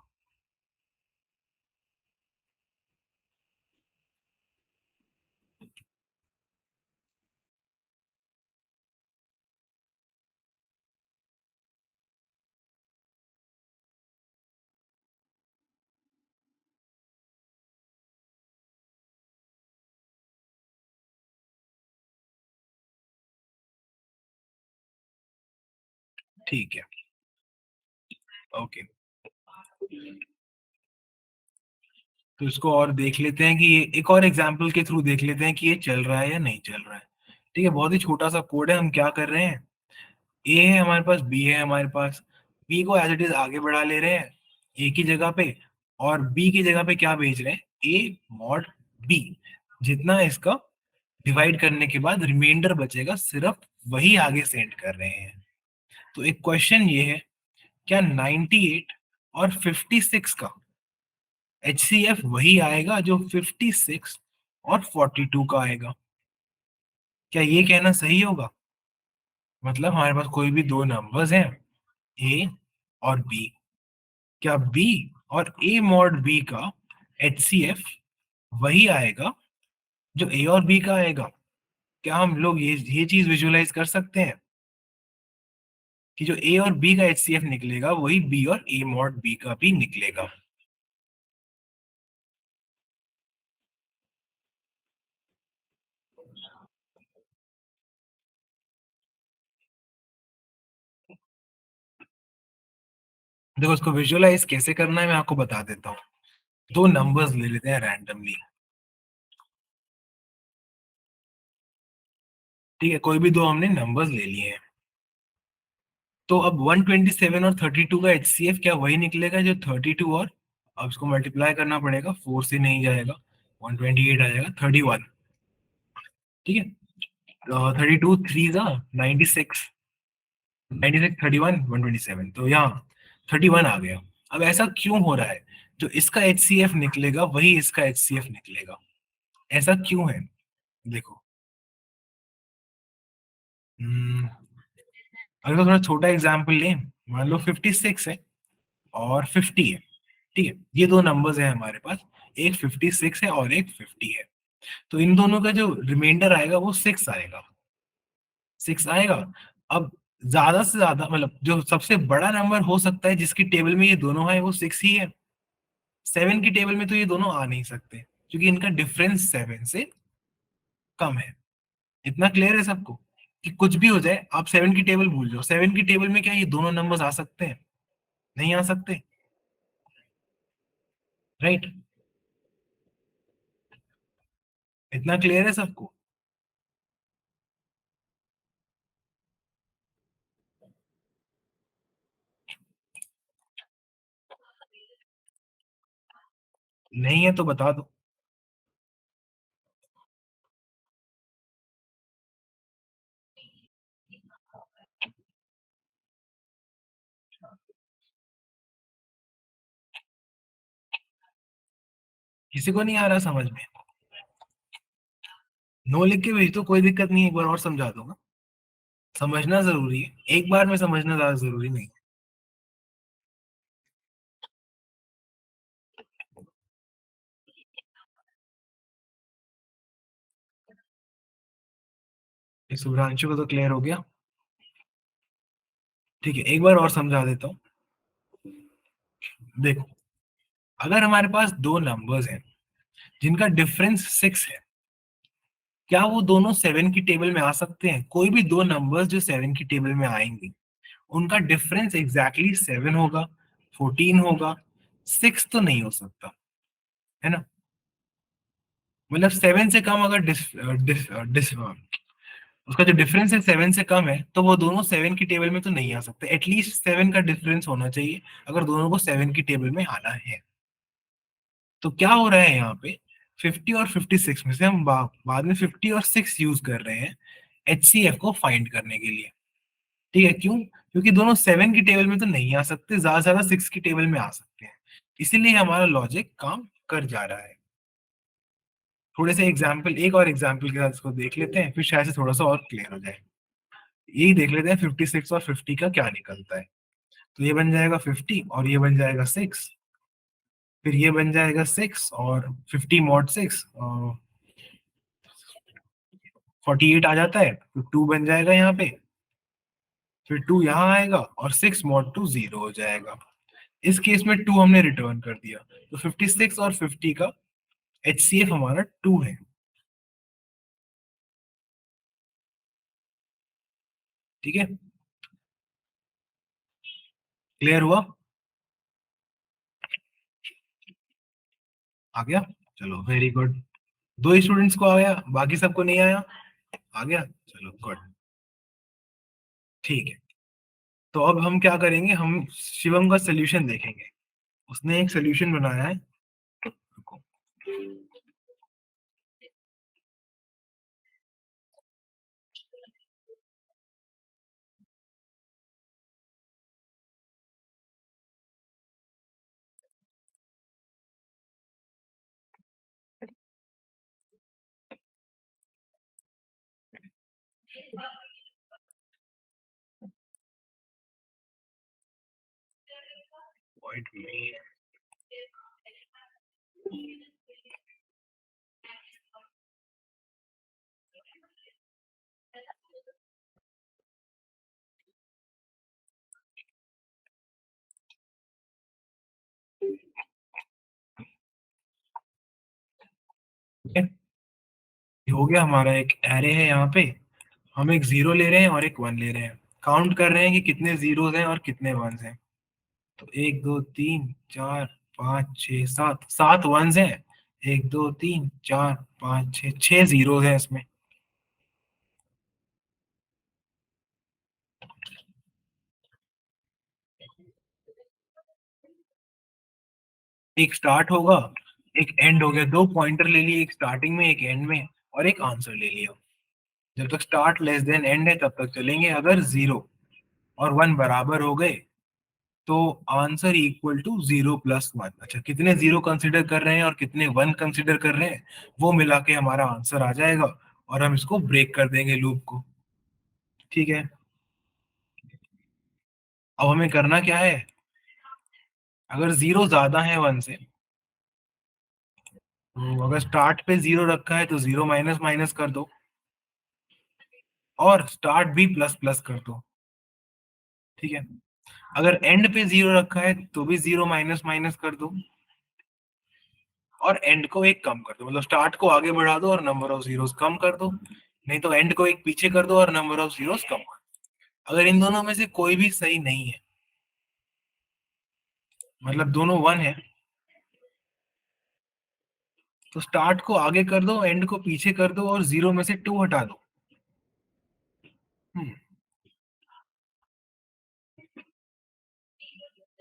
ठीक है, ओके। तो इसको और देख लेते हैं कि ये एक और एग्जाम्पल के थ्रू देख लेते हैं कि ये चल रहा है या नहीं चल रहा है। ठीक है, बहुत ही छोटा सा कोड है। हम क्या कर रहे हैं, ए है हमारे पास, बी है हमारे पास, बी को एज इट इज आगे बढ़ा ले रहे हैं ए की जगह पे, और बी की जगह पे क्या भेज रहे हैं, ए मॉड बी। जितना इसका डिवाइड करने के बाद रिमाइंडर बचेगा सिर्फ वही आगे सेंड कर रहे हैं। तो एक क्वेश्चन ये है, क्या 98 और 56 का HCF वही आएगा जो 56 और 42 का आएगा? क्या ये कहना सही होगा? मतलब हमारे पास कोई भी दो नंबर्स हैं, ए और बी, क्या बी और ए मॉड बी का HCF वही आएगा जो ए और बी का आएगा? क्या हम लोग ये चीज विजुअलाइज कर सकते हैं कि जो ए और बी का HCF निकलेगा वही बी और ए मॉड बी का भी निकलेगा? देखो, इसको विजुअलाइज कैसे करना है मैं आपको बता देता हूँ। दो नंबर्स ले लेते हैं रैंडमली। ठीक है, कोई भी दो हमने नंबर्स ले लिए हैं। तो अब 127 और 32 का HCF क्या वही निकलेगा जो 32 और, अब इसको मल्टीप्लाई करना पड़ेगा, 4 से नहीं जाएगा, 128 आ जाएगा, 31। ठीक है, 32 थ्री जा 96, 96 31 127, तो यहाँ 31 आ गया। अब ऐसा क्यों हो रहा है, जो इसका HCF निकलेगा वही इसका HCF निकलेगा? ऐसा क्यों है? देखो, हम्म, अगर तो थोड़ा छोटा एग्जाम्पल लें, मान लो 56 है और 50 है। ठीक है, ये दो नंबर्स हैं हमारे पास, एक 56 है और एक 50 है। तो इन दोनों का जो रिमाइंडर आएगा वो 6 आएगा, 6 आएगा। अब ज्यादा से ज्यादा मतलब जो सबसे बड़ा नंबर हो सकता है जिसकी टेबल में ये दोनों है वो 6 ही है। 7 की टेबल में तो ये दोनों आ नहीं सकते क्योंकि इनका डिफरेंस 7 से कम है। इतना क्लियर है सबको कि कुछ भी हो जाए आप 7 की टेबल भूल जाओ, 7 की टेबल में क्या ये दोनों नंबर्स आ सकते हैं? नहीं आ सकते, राइट? इतना क्लियर है सबको? नहीं है तो बता दो। किसी को नहीं आ रहा समझ में? नो लिख के भेज दो, कोई दिक्कत नहीं है, एक बार और समझा दूंगा। समझना जरूरी है, एक बार में समझना ज्यादा जरूरी नहीं। इस शुभ्रांशु को तो क्लियर हो गया। ठीक है, एक बार और समझा देता हूँ। देखो, अगर हमारे पास दो नंबर्स हैं जिनका डिफरेंस 6 है, क्या वो दोनों 7 की टेबल में आ सकते हैं? कोई भी दो नंबर्स जो 7 की टेबल में आएंगे उनका डिफरेंस एग्जैक्टली 7 होगा, 14 होगा, 6 तो नहीं हो सकता, है ना? मतलब 7 से कम अगर उसका जो डिफरेंस है 7 से कम है तो वो दोनों 7 की टेबल में तो नहीं आ सकते। एटलीस्ट 7 का डिफरेंस होना चाहिए अगर दोनों को 7 की टेबल में आना है। तो क्या हो रहा है यहाँ पे, 50 और 56 में से हम बाद में 50 और 6 यूज कर रहे हैं HCF को फाइंड करने के लिए। ठीक है, क्यों? क्योंकि दोनों 7 की टेबल में तो नहीं आ सकते, ज्यादा से ज्यादा 6 की टेबल में आ सकते हैं। इसीलिए हमारा लॉजिक काम कर जा रहा है। थोड़े से एग्जाम्पल, एक और एग्जाम्पल के साथ इसको देख लेते हैं, फिर शायद से थोड़ा सा और क्लियर हो जाए। यही देख लेते हैं 56 और 50 का क्या निकलता है। तो ये बन जाएगा 50 और ये बन जाएगा 6, फिर ये बन जाएगा 6 और 50 मॉड 6, 48 आ जाता है, तो 2 बन जाएगा यहाँ पे, फिर 2 यहाँ आएगा और 6 मॉड 2 0 हो जाएगा। इस केस में 2 हमने रिटर्न कर दिया, तो 56 और 50 का HCF हमारा 2 है। ठीक है, क्लियर हुआ? आ गया, चलो वेरी गुड। दो स्टूडेंट्स को आया, बाकी सबको नहीं आया, आ गया, चलो गुड। ठीक है, तो अब हम क्या करेंगे, हम शिवम का सोल्यूशन देखेंगे। उसने एक सोल्यूशन बनाया है, रुको। Wait me. ये हो गया, हमारा एक एरे है यहाँ पे, हम एक 0 ले रहे हैं और एक 1 ले रहे हैं, काउंट कर रहे हैं कि कितने जीरोस हैं और कितने वंस हैं। तो 1 2 3 4 5 6 7, 7 वंस हैं, 1 2 3 4 5 6, 6 जीरोस हैं इसमें। एक स्टार्ट होगा, एक एंड हो गया, दो पॉइंटर ले लिए, एक स्टार्टिंग में एक एंड में, और एक आंसर ले लिया। जब तक स्टार्ट लेस देन एंड है तब तक चलेंगे, अगर 0 और 1 बराबर हो गए तो आंसर इक्वल टू 0 + 1। अच्छा, कितने 0 कंसिडर कर रहे हैं और कितने 1 कंसिडर कर रहे हैं, वो मिला के हमारा आंसर आ जाएगा, और हम इसको ब्रेक कर देंगे लूप को। ठीक है, अब हमें करना क्या है, अगर 0 ज्यादा है 1 से, तो अगर स्टार्ट पे 0 रखा है तो 0 माइनस माइनस कर दो, और स्टार्ट भी प्लस प्लस कर दो। ठीक है, अगर एंड पे 0 रखा है तो भी 0 माइनस माइनस कर दो, और एंड को एक कम कर दो, मतलब स्टार्ट को आगे बढ़ा दो और नंबर ऑफ जीरोस कम कर दो, नहीं तो एंड को एक पीछे कर दो और नंबर ऑफ जीरोस कम कर दो। अगर इन दोनों में से कोई भी सही नहीं है, मतलब दोनों 1 है, तो स्टार्ट को आगे कर दो, एंड को पीछे कर दो, और 0 में से 2 हटा दो।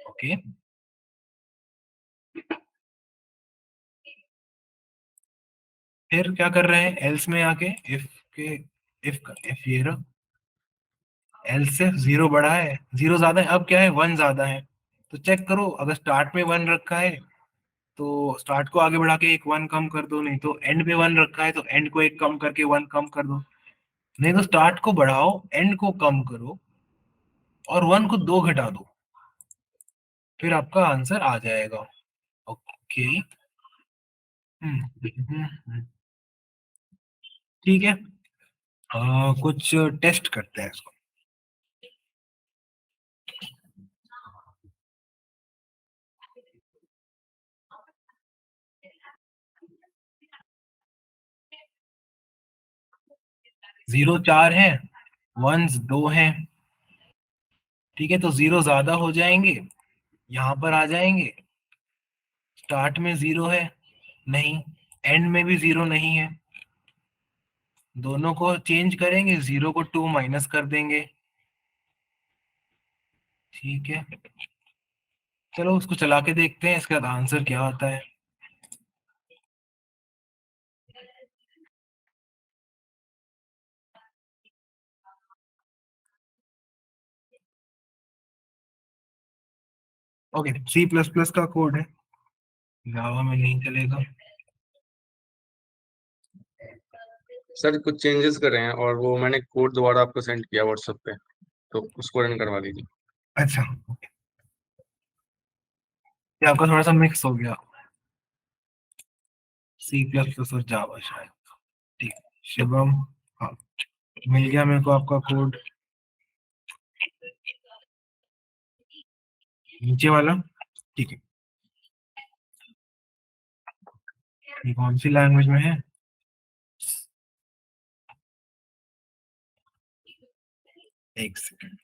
ओके, फिर क्या कर रहे हैं, एल्स में आके इफ के, इफ ये रहा, एल्स से 0 बड़ा है, 0 ज्यादा है, अब क्या है, 1 ज्यादा है, तो चेक करो, अगर स्टार्ट में 1 रखा है तो स्टार्ट को आगे बढ़ा के एक 1 कम कर दो, नहीं तो एंड पे 1 रखा है तो एंड को एक कम करके 1 कम कर दो, नहीं तो स्टार्ट को बढ़ाओ, एंड को कम करो, और 1 को 2 घटा दो, फिर आपका आंसर आ जाएगा। ओके, ठीक है, कुछ टेस्ट करते हैं इसको। 0 4 है, वंस 2 है, ठीक है, तो 0 ज्यादा हो जाएंगे, यहाँ पर आ जाएंगे, स्टार्ट में 0 है, नहीं, एंड में भी 0 नहीं है, दोनों को चेंज करेंगे, 0 को 2 माइनस कर देंगे। ठीक है, चलो उसको चला के देखते हैं, इसका आंसर क्या आता है। ओके, C++ का कोड है, जावा में नहीं चलेगा। सर कुछ चेंजेस कर रहे हैं और वो मैंने कोड दोबारा आपको सेंड किया व्हाट्सएप पे, तो उसको रन करवा दीजिए। अच्छा, ये आपका थोड़ा सा मिक्स हो गया, C++ और जावा शायद। ठीक है, शिवम, हाँ, मिल गया मेरे को आपका कोड, नीचे वाला। ठीक है, ये कौन सी लैंग्वेज में है? एक सेकंड।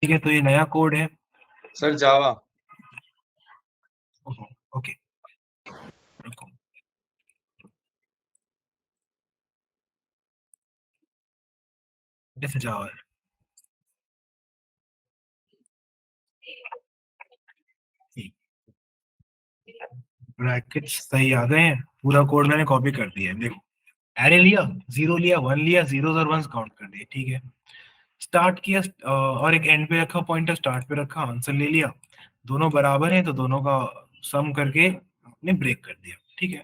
ठीक है, तो ये नया कोड है। Sir Java. ओके, रुको। जैसे जावा है, ब्रैकेट्स सही आ गए हैं, पूरा कोड मैंने कॉपी कर दिया है, देखो। एरे लिया, जीरो लिया, वन लिया, जीरो और वंस काउंट कर दिए, ठीक है। स्टार्ट किया, और एक एंड पे रखा पॉइंटर, स्टार्ट पे रखा, आंसर ले लिया। दोनों बराबर हैं तो दोनों का सम करके आपने ब्रेक कर दिया, ठीक है।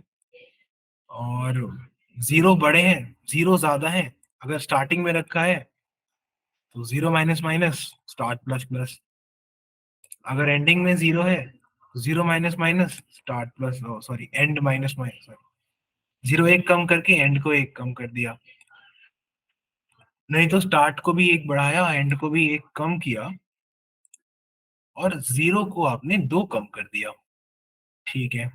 और जीरो बड़े हैं, जीरो ज्यादा है, अगर स्टार्टिंग में रखा है तो zero minus minus start plus plus, अगर एंडिंग में जीरो है तो zero minus minus start plus, sorry and minus minus, zero एक कम करके एंड को एक कम कर दिया। नहीं तो स्टार्ट को भी एक बढ़ाया, एंड को भी एक कम किया, और जीरो को आपने दो कम कर दिया, ठीक है।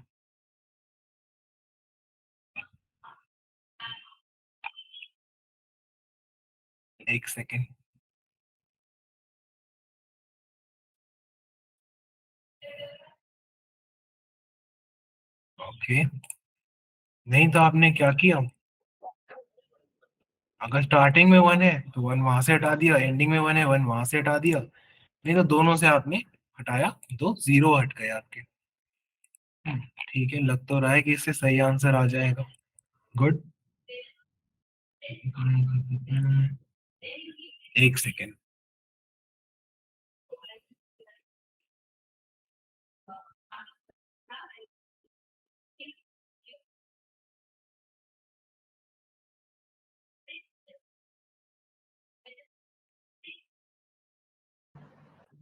एक सेकेंड, ओके। नहीं तो आपने क्या किया, अगर स्टार्टिंग में वन है तो वन वहां से हटा दिया, एंडिंग में वन है वन वहां से हटा दिया, नहीं तो दोनों से आपने हटाया, तो जीरो हट गए आपके। ठीक है, लग तो रहा है कि इससे सही आंसर आ जाएगा। गुड। एक सेकेंड,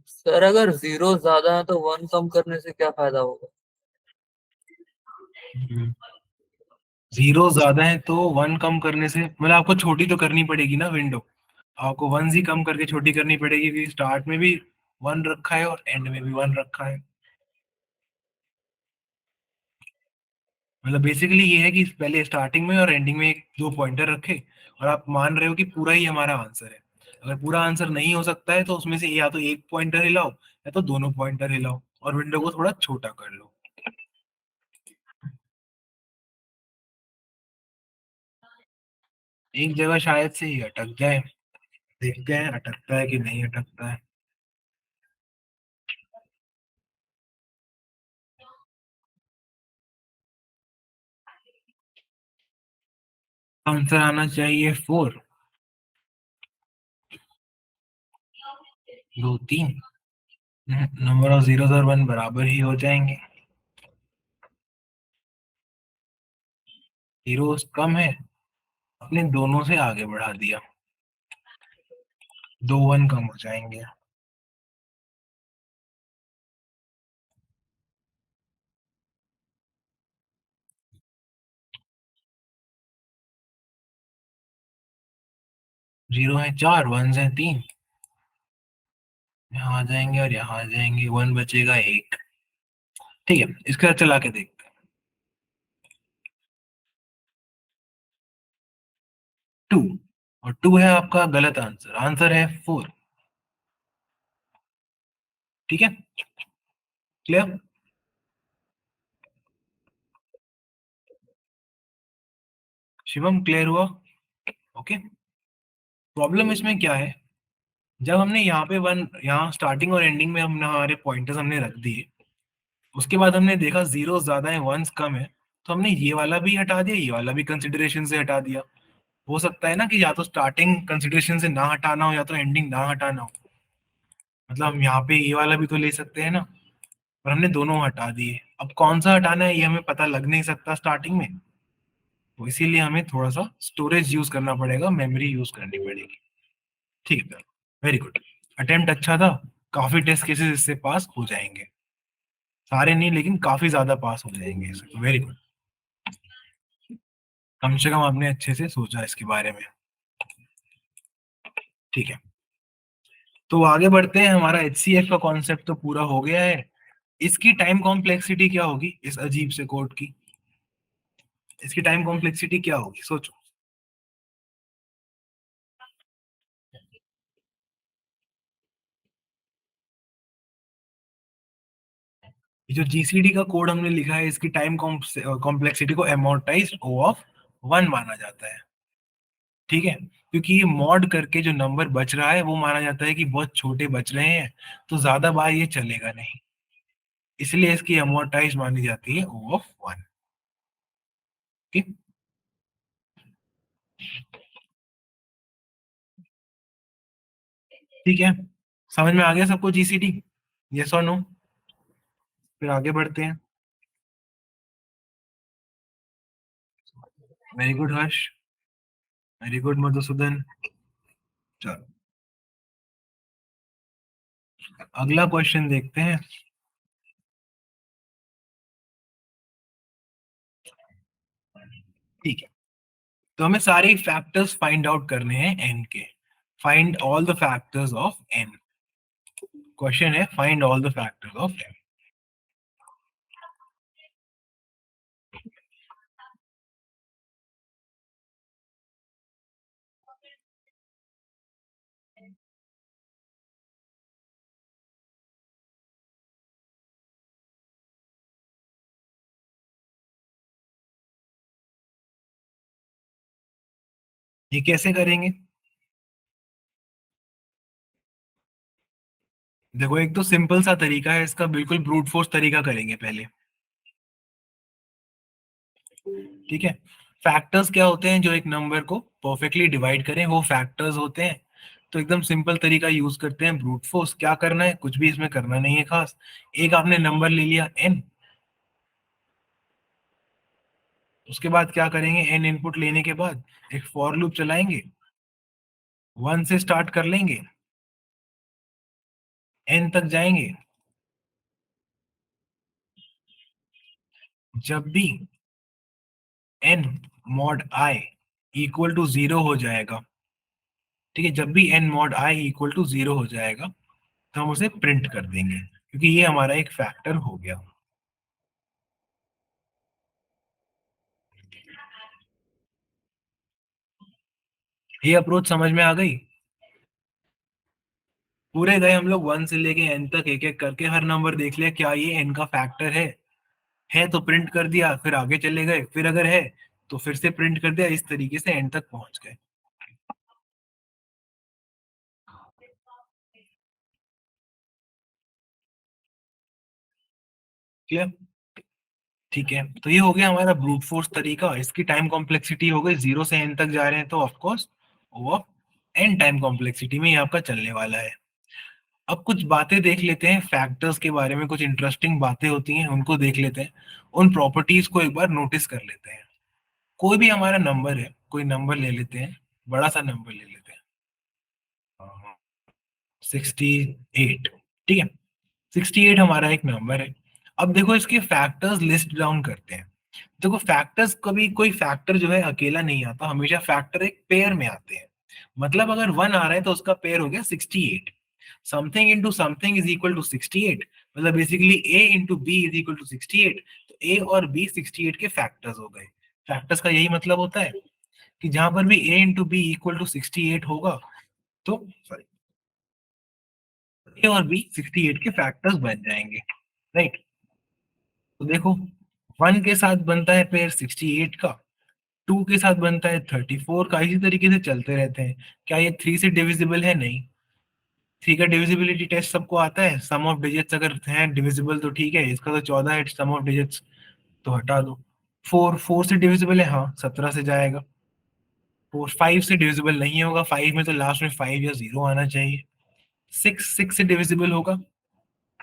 सर अगर जीरो ज्यादा है तो वन कम करने से क्या फायदा होगा? जीरो ज्यादा है तो वन कम करने से मतलब आपको छोटी तो करनी पड़ेगी ना विंडो, आपको वन ही कम करके छोटी करनी पड़ेगी, क्योंकि स्टार्ट में भी वन रखा है और एंड में भी वन रखा है। मतलब बेसिकली ये है कि पहले स्टार्टिंग में और एंडिंग में एक दो पॉइंटर रखे, और आप मान रहे हो कि पूरा ही हमारा आंसर है। अगर पूरा आंसर नहीं हो सकता है तो उसमें से या तो एक पॉइंटर हिलाओ या तो दोनों पॉइंटर हिलाओ, और विंडो को थोड़ा छोटा कर लो। एक जगह शायद से ही अटक जाए, देखते हैं अटकता है कि नहीं अटकता है। आंसर आना चाहिए फोर, दो तीन, नंबर ऑफ जीरो और वन बराबर ही हो जाएंगे, जीरो कम है, अपने दोनों से आगे बढ़ा दिया, दो वन कम हो जाएंगे। जीरो है चार, वन है तीन, यहाँ आ जाएंगे और यहाँ आ जाएंगे, वन बचेगा एक। ठीक है, इसके साथ चला के देखते हैं। टू, और टू है आपका गलत आंसर, आंसर है फोर, ठीक है, क्लियर। शिवम क्लियर हुआ? ओके। प्रॉब्लम इसमें क्या है, जब हमने यहाँ पे वन, यहाँ स्टार्टिंग और एंडिंग में हमने हमारे पॉइंटर्स हमने रख दिए, उसके बाद हमने देखा जीरो ज्यादा है वंस कम है, तो हमने ये वाला भी हटा दिया, ये वाला भी कंसिडरेशन से हटा दिया, हो सकता है ना कि या तो स्टार्टिंग कंसिडरेशन से ना हटाना हो या तो एंडिंग ना हटाना हो। मतलब हम यहाँ पे ये वाला भी तो ले सकते हैं ना, पर हमने दोनों हटा दिए। अब कौन सा हटाना है ये हमें पता लग नहीं सकता स्टार्टिंग में, तो इसीलिए हमें थोड़ा सा स्टोरेज यूज करना पड़ेगा, मेमोरी यूज करनी पड़ेगी। ठीक है, वेरी गुड। अटेम्प्ट अच्छा था, काफी टेस्ट केसेस इससे पास हो जाएंगे, सारे नहीं लेकिन काफी ज्यादा पास हो जाएंगे इससे, तो वेरी गुड। कम से कम आपने अच्छे से सोचा इसके बारे में। ठीक है, तो आगे बढ़ते हैं। हमारा HCF का कॉन्सेप्ट तो पूरा हो गया है। इसकी टाइम कॉम्प्लेक्सिटी क्या होगी इस अजीब से कोड की? इसकी टाइम कॉम्प्लेक्सिटी क्या होगी सोचो। ये जो GCD का कोड हमने लिखा है, इसकी टाइम कॉम्प्लेक्सिटी को अमोर्टाइज्ड O ऑफ 1 माना जाता है। ठीक है, क्योंकि ये मॉड करके जो नंबर बच रहा है वो माना जाता है कि बहुत छोटे बच रहे हैं, तो ज्यादा बार ये चलेगा नहीं, इसलिए इसकी अमोर्टाइज मानी जाती है O ऑफ 1। ठीक, ठीक है, समझ में आ गया सबको GCD? यस और नो? फिर आगे बढ़ते हैं। वेरी गुड हर्ष, वेरी गुड मधुसूदन। चलो अगला क्वेश्चन देखते हैं। ठीक है, तो हमें सारे फैक्टर्स फाइंड आउट करने हैं n के। Find all the factors of n। Question है find all the factors of n। ये कैसे करेंगे? देखो एक तो सिंपल सा तरीका है इसका, बिल्कुल ब्रूट फोर्स तरीका करेंगे पहले। ठीक है, फैक्टर्स क्या होते हैं जो एक नंबर को परफेक्टली डिवाइड करें, वो फैक्टर्स होते हैं। तो एकदम सिंपल तरीका यूज करते हैं ब्रूट फोर्स। क्या करना है, कुछ भी इसमें करना नहीं है खास। एक आपने नंबर ले लिया n, उसके बाद क्या करेंगे, n इनपुट लेने के बाद एक फॉर लूप चलाएंगे, 1 से स्टार्ट कर लेंगे, n तक जाएंगे। जब भी n mod i equal to 0 हो जाएगा, ठीक है, जब भी n mod i equal to 0 हो जाएगा तो हम उसे प्रिंट कर देंगे, क्योंकि ये हमारा एक फैक्टर हो गया। ये अप्रोच समझ में आ गई? पूरे गए हम लोग 1 से लेके n तक, एक एक करके हर नंबर देख लिया क्या ये n का फैक्टर है तो प्रिंट कर दिया, फिर आगे चले गए, फिर अगर है तो फिर से प्रिंट कर दिया, इस तरीके से n तक पहुंच गए। क्लियर? ठीक है, तो ये हो गया हमारा ब्रूट फोर्स तरीका। इसकी टाइम कॉम्प्लेक्सिटी हो गई, 0 से n तक जा रहे हैं तो of course O of n time complexity में ये आपका चलने वाला है। अब कुछ बातें देख लेते हैं फैक्टर्स के बारे में, कुछ इंटरेस्टिंग बातें होती हैं उनको देख लेते हैं, उन प्रॉपर्टीज को एक बार नोटिस कर लेते हैं। कोई भी हमारा नंबर है, कोई नंबर ले लेते हैं, बड़ा सा नंबर ले लेते हैं, 68। ठीक है, 68 हमारा एक नंबर है। अब देखो इसके फैक्टर्स लिस्ट डाउन करते हैं। देखो फैक्टर्स, कभी कोई फैक्टर जो है अकेला नहीं आता, हमेशा फैक्टर एक पेयर में आते हैं। मतलब अगर 1 आ रहा है तो उसका पेयर हो गया 68। Something into something is equal to 68, मतलब basically a into B is equal to 68। तो a और b 68 के फैक्टर्स हो गए। फैक्टर्स का यही मतलब होता है कि जहां पर भी a into B equal to 68 होगा, तो सॉरी, a और b 68 के फैक्टर्स बन जाएंगे। राइट, तो देखो 1 के साथ बनता है पेयर 68 का, 2 के साथ बनता है 34 का, इसी तरीके से चलते रहते हैं। क्या ये 3 से डिविजिबल है? नहीं। 3 का डिविजिबिलिटी टेस्ट सबको आता है, सम ऑफ डिजिट्स अगर हैं डिविजिबल तो ठीक है, इसका तो 14 है सम ऑफ डिजिट्स, तो हटा दो। 4 4 से डिविजिबल है, हाँ 17 से जाएगा। 5 से डिविजिबल नहीं होगा, 5 में तो लास्ट में 5 या 0 आना चाहिए। 6 से डिविजिबल होगा,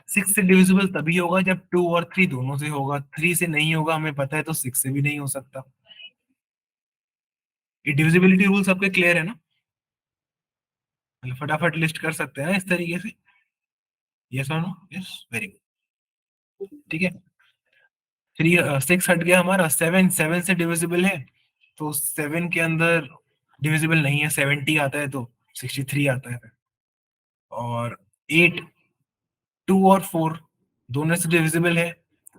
6 से डिविजिबल तभी होगा जब 2 और 3 दोनों से होगा, 3 से नहीं होगा हमें पता है, तो 6 से भी नहीं हो सकता। ये डिविजिबिलिटी रूल सबके क्लियर है ना? फटाफट लिस्ट कर सकते हैं ना इस तरीके से, यस और नो? यस, वेरी गुड, ठीक है। 6 हट गया हमारा, 7 से डिविजिबल है, तो 7 के अंदर डिविजिबल नहीं है, 70 आता है तो 63 आता है। और 8, 2 और 4 दोनों से डिविजिबल है,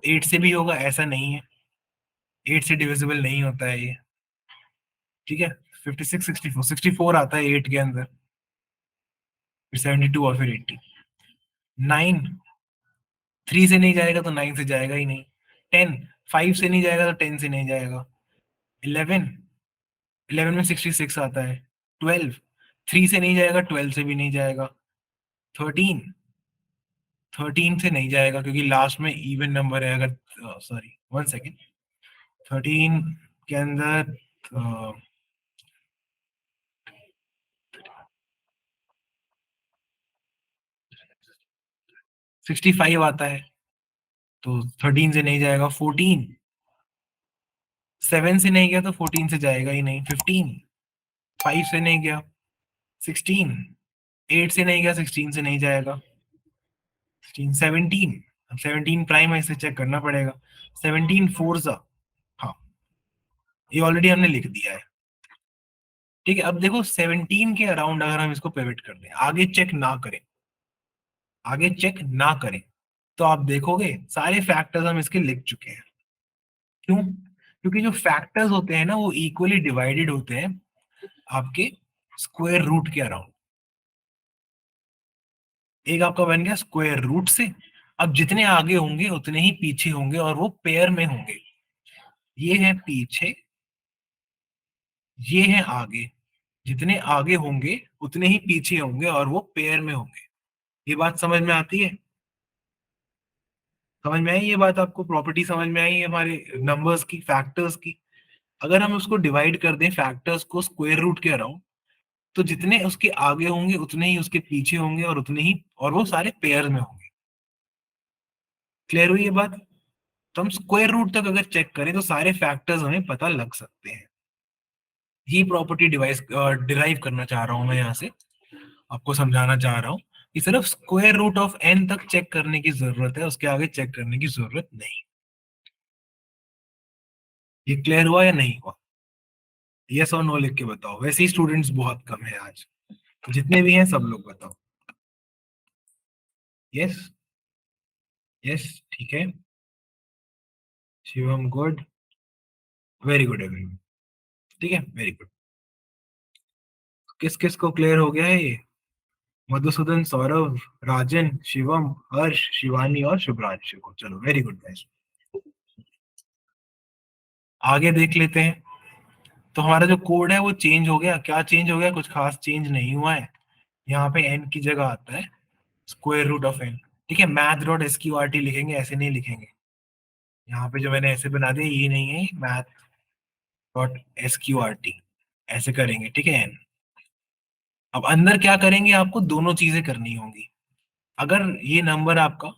8 से भी होगा ऐसा नहीं है, 8 से डिविजिबल नहीं होता है ये, ठीक है। 56, 64, 64 आता है 8 के अंदर, फिर 72 और फिर 80। 9 3 से नहीं जाएगा तो 9 से जाएगा ही नहीं। 10 5 से नहीं जाएगा तो 10 से नहीं जाएगा। 11 11 में 66 आता है। 12 3 से नहीं जाएगा, 12 से भी नहीं जाएगा। 13 13 से नहीं जाएगा क्योंकि लास्ट में इवन नंबर है, अगर सॉरी 1 सेकेंड, 13 के अंदर 65 आता है, तो 13 से नहीं जाएगा। 14 7 से नहीं गया तो 14 से जाएगा ही नहीं। 15 5 से नहीं गया। 16 8 से नहीं गया, 16 से नहीं जाएगा। 17 अब 17 प्राइम है, इसे चेक करना पड़ेगा। 17 फोर्जा, हाँ ये ऑलरेडी हमने लिख दिया है, ठीक है। अब देखो 17 के अराउंड अगर हम इसको पिवट कर दें, आगे चेक ना करें, आगे चेक ना करें, तो आप देखोगे सारे फैक्टर्स हम इसके लिख चुके हैं। क्यों? क्योंकि जो फैक्टर्स होते हैं ना वो इक्वली डिवाइडेड होते हैं आपके स्क्वायर रूट के अराउंड। एक आपका बन गया स्क्वायर रूट से, अब जितने आगे होंगे उतने ही पीछे होंगे और वो पेयर में होंगे। ये है पीछे, ये है आगे, जितने आगे होंगे उतने ही पीछे होंगे और वो पेयर में होंगे। ये बात समझ में आती है? समझ में आई ये बात आपको? प्रॉपर्टी समझ में आई हमारे नंबर्स की, फैक्टर्स की? अगर हम उसको डिवाइड कर दें फैक्टर्स को स्क्वायर रूट के अराउंड, तो जितने उसके आगे होंगे उतने ही उसके पीछे होंगे और उतने ही, और वो सारे पेयर में होंगे। क्लियर हुई ये बात? तो हम स्क्वायर रूट तक अगर चेक करें तो सारे फैक्टर्स हमें पता लग सकते हैं। ये प्रॉपर्टी डिवाइस डिराइव करना चाह रहा हूं मैं, यहाँ से आपको समझाना चाह रहा हूँ कि सिर्फ स्क्वायर रूट ऑफ एन तक चेक करने की जरूरत है, उसके आगे चेक करने की जरूरत नहीं। ये क्लियर हुआ या नहीं हुआ? यस और नो लिख के बताओ। वैसे ही स्टूडेंट्स बहुत कम है आज, तो जितने भी हैं सब लोग बताओ। यस, यस, ठीक है। Shivam good, very good everyone, ठीक है, वेरी गुड। किस किस को क्लियर हो गया है ये? मधुसूदन, सौरभ, राजन, शिवम, हर्ष, शिवानी और शुभ्रांशु को। चलो वेरी गुड गाइस, आगे देख लेते हैं। तो हमारा जो कोड है वो चेंज हो गया। क्या चेंज हो गया? कुछ खास चेंज नहीं हुआ है। यहाँ पे एन की जगह आता है स्क्वायर रूट ऑफ एन, ठीक है। Math dot S Q R T लिखेंगे, ऐसे नहीं लिखेंगे। यहाँ पे जो मैंने ऐसे बना दिया ये नहीं है, math dot S Q R T ऐसे करेंगे, ठीक है। एन, अब अंदर क्या करेंगे? आपको दोनों चीजें करनी होंगी। अगर ये नंबर आपका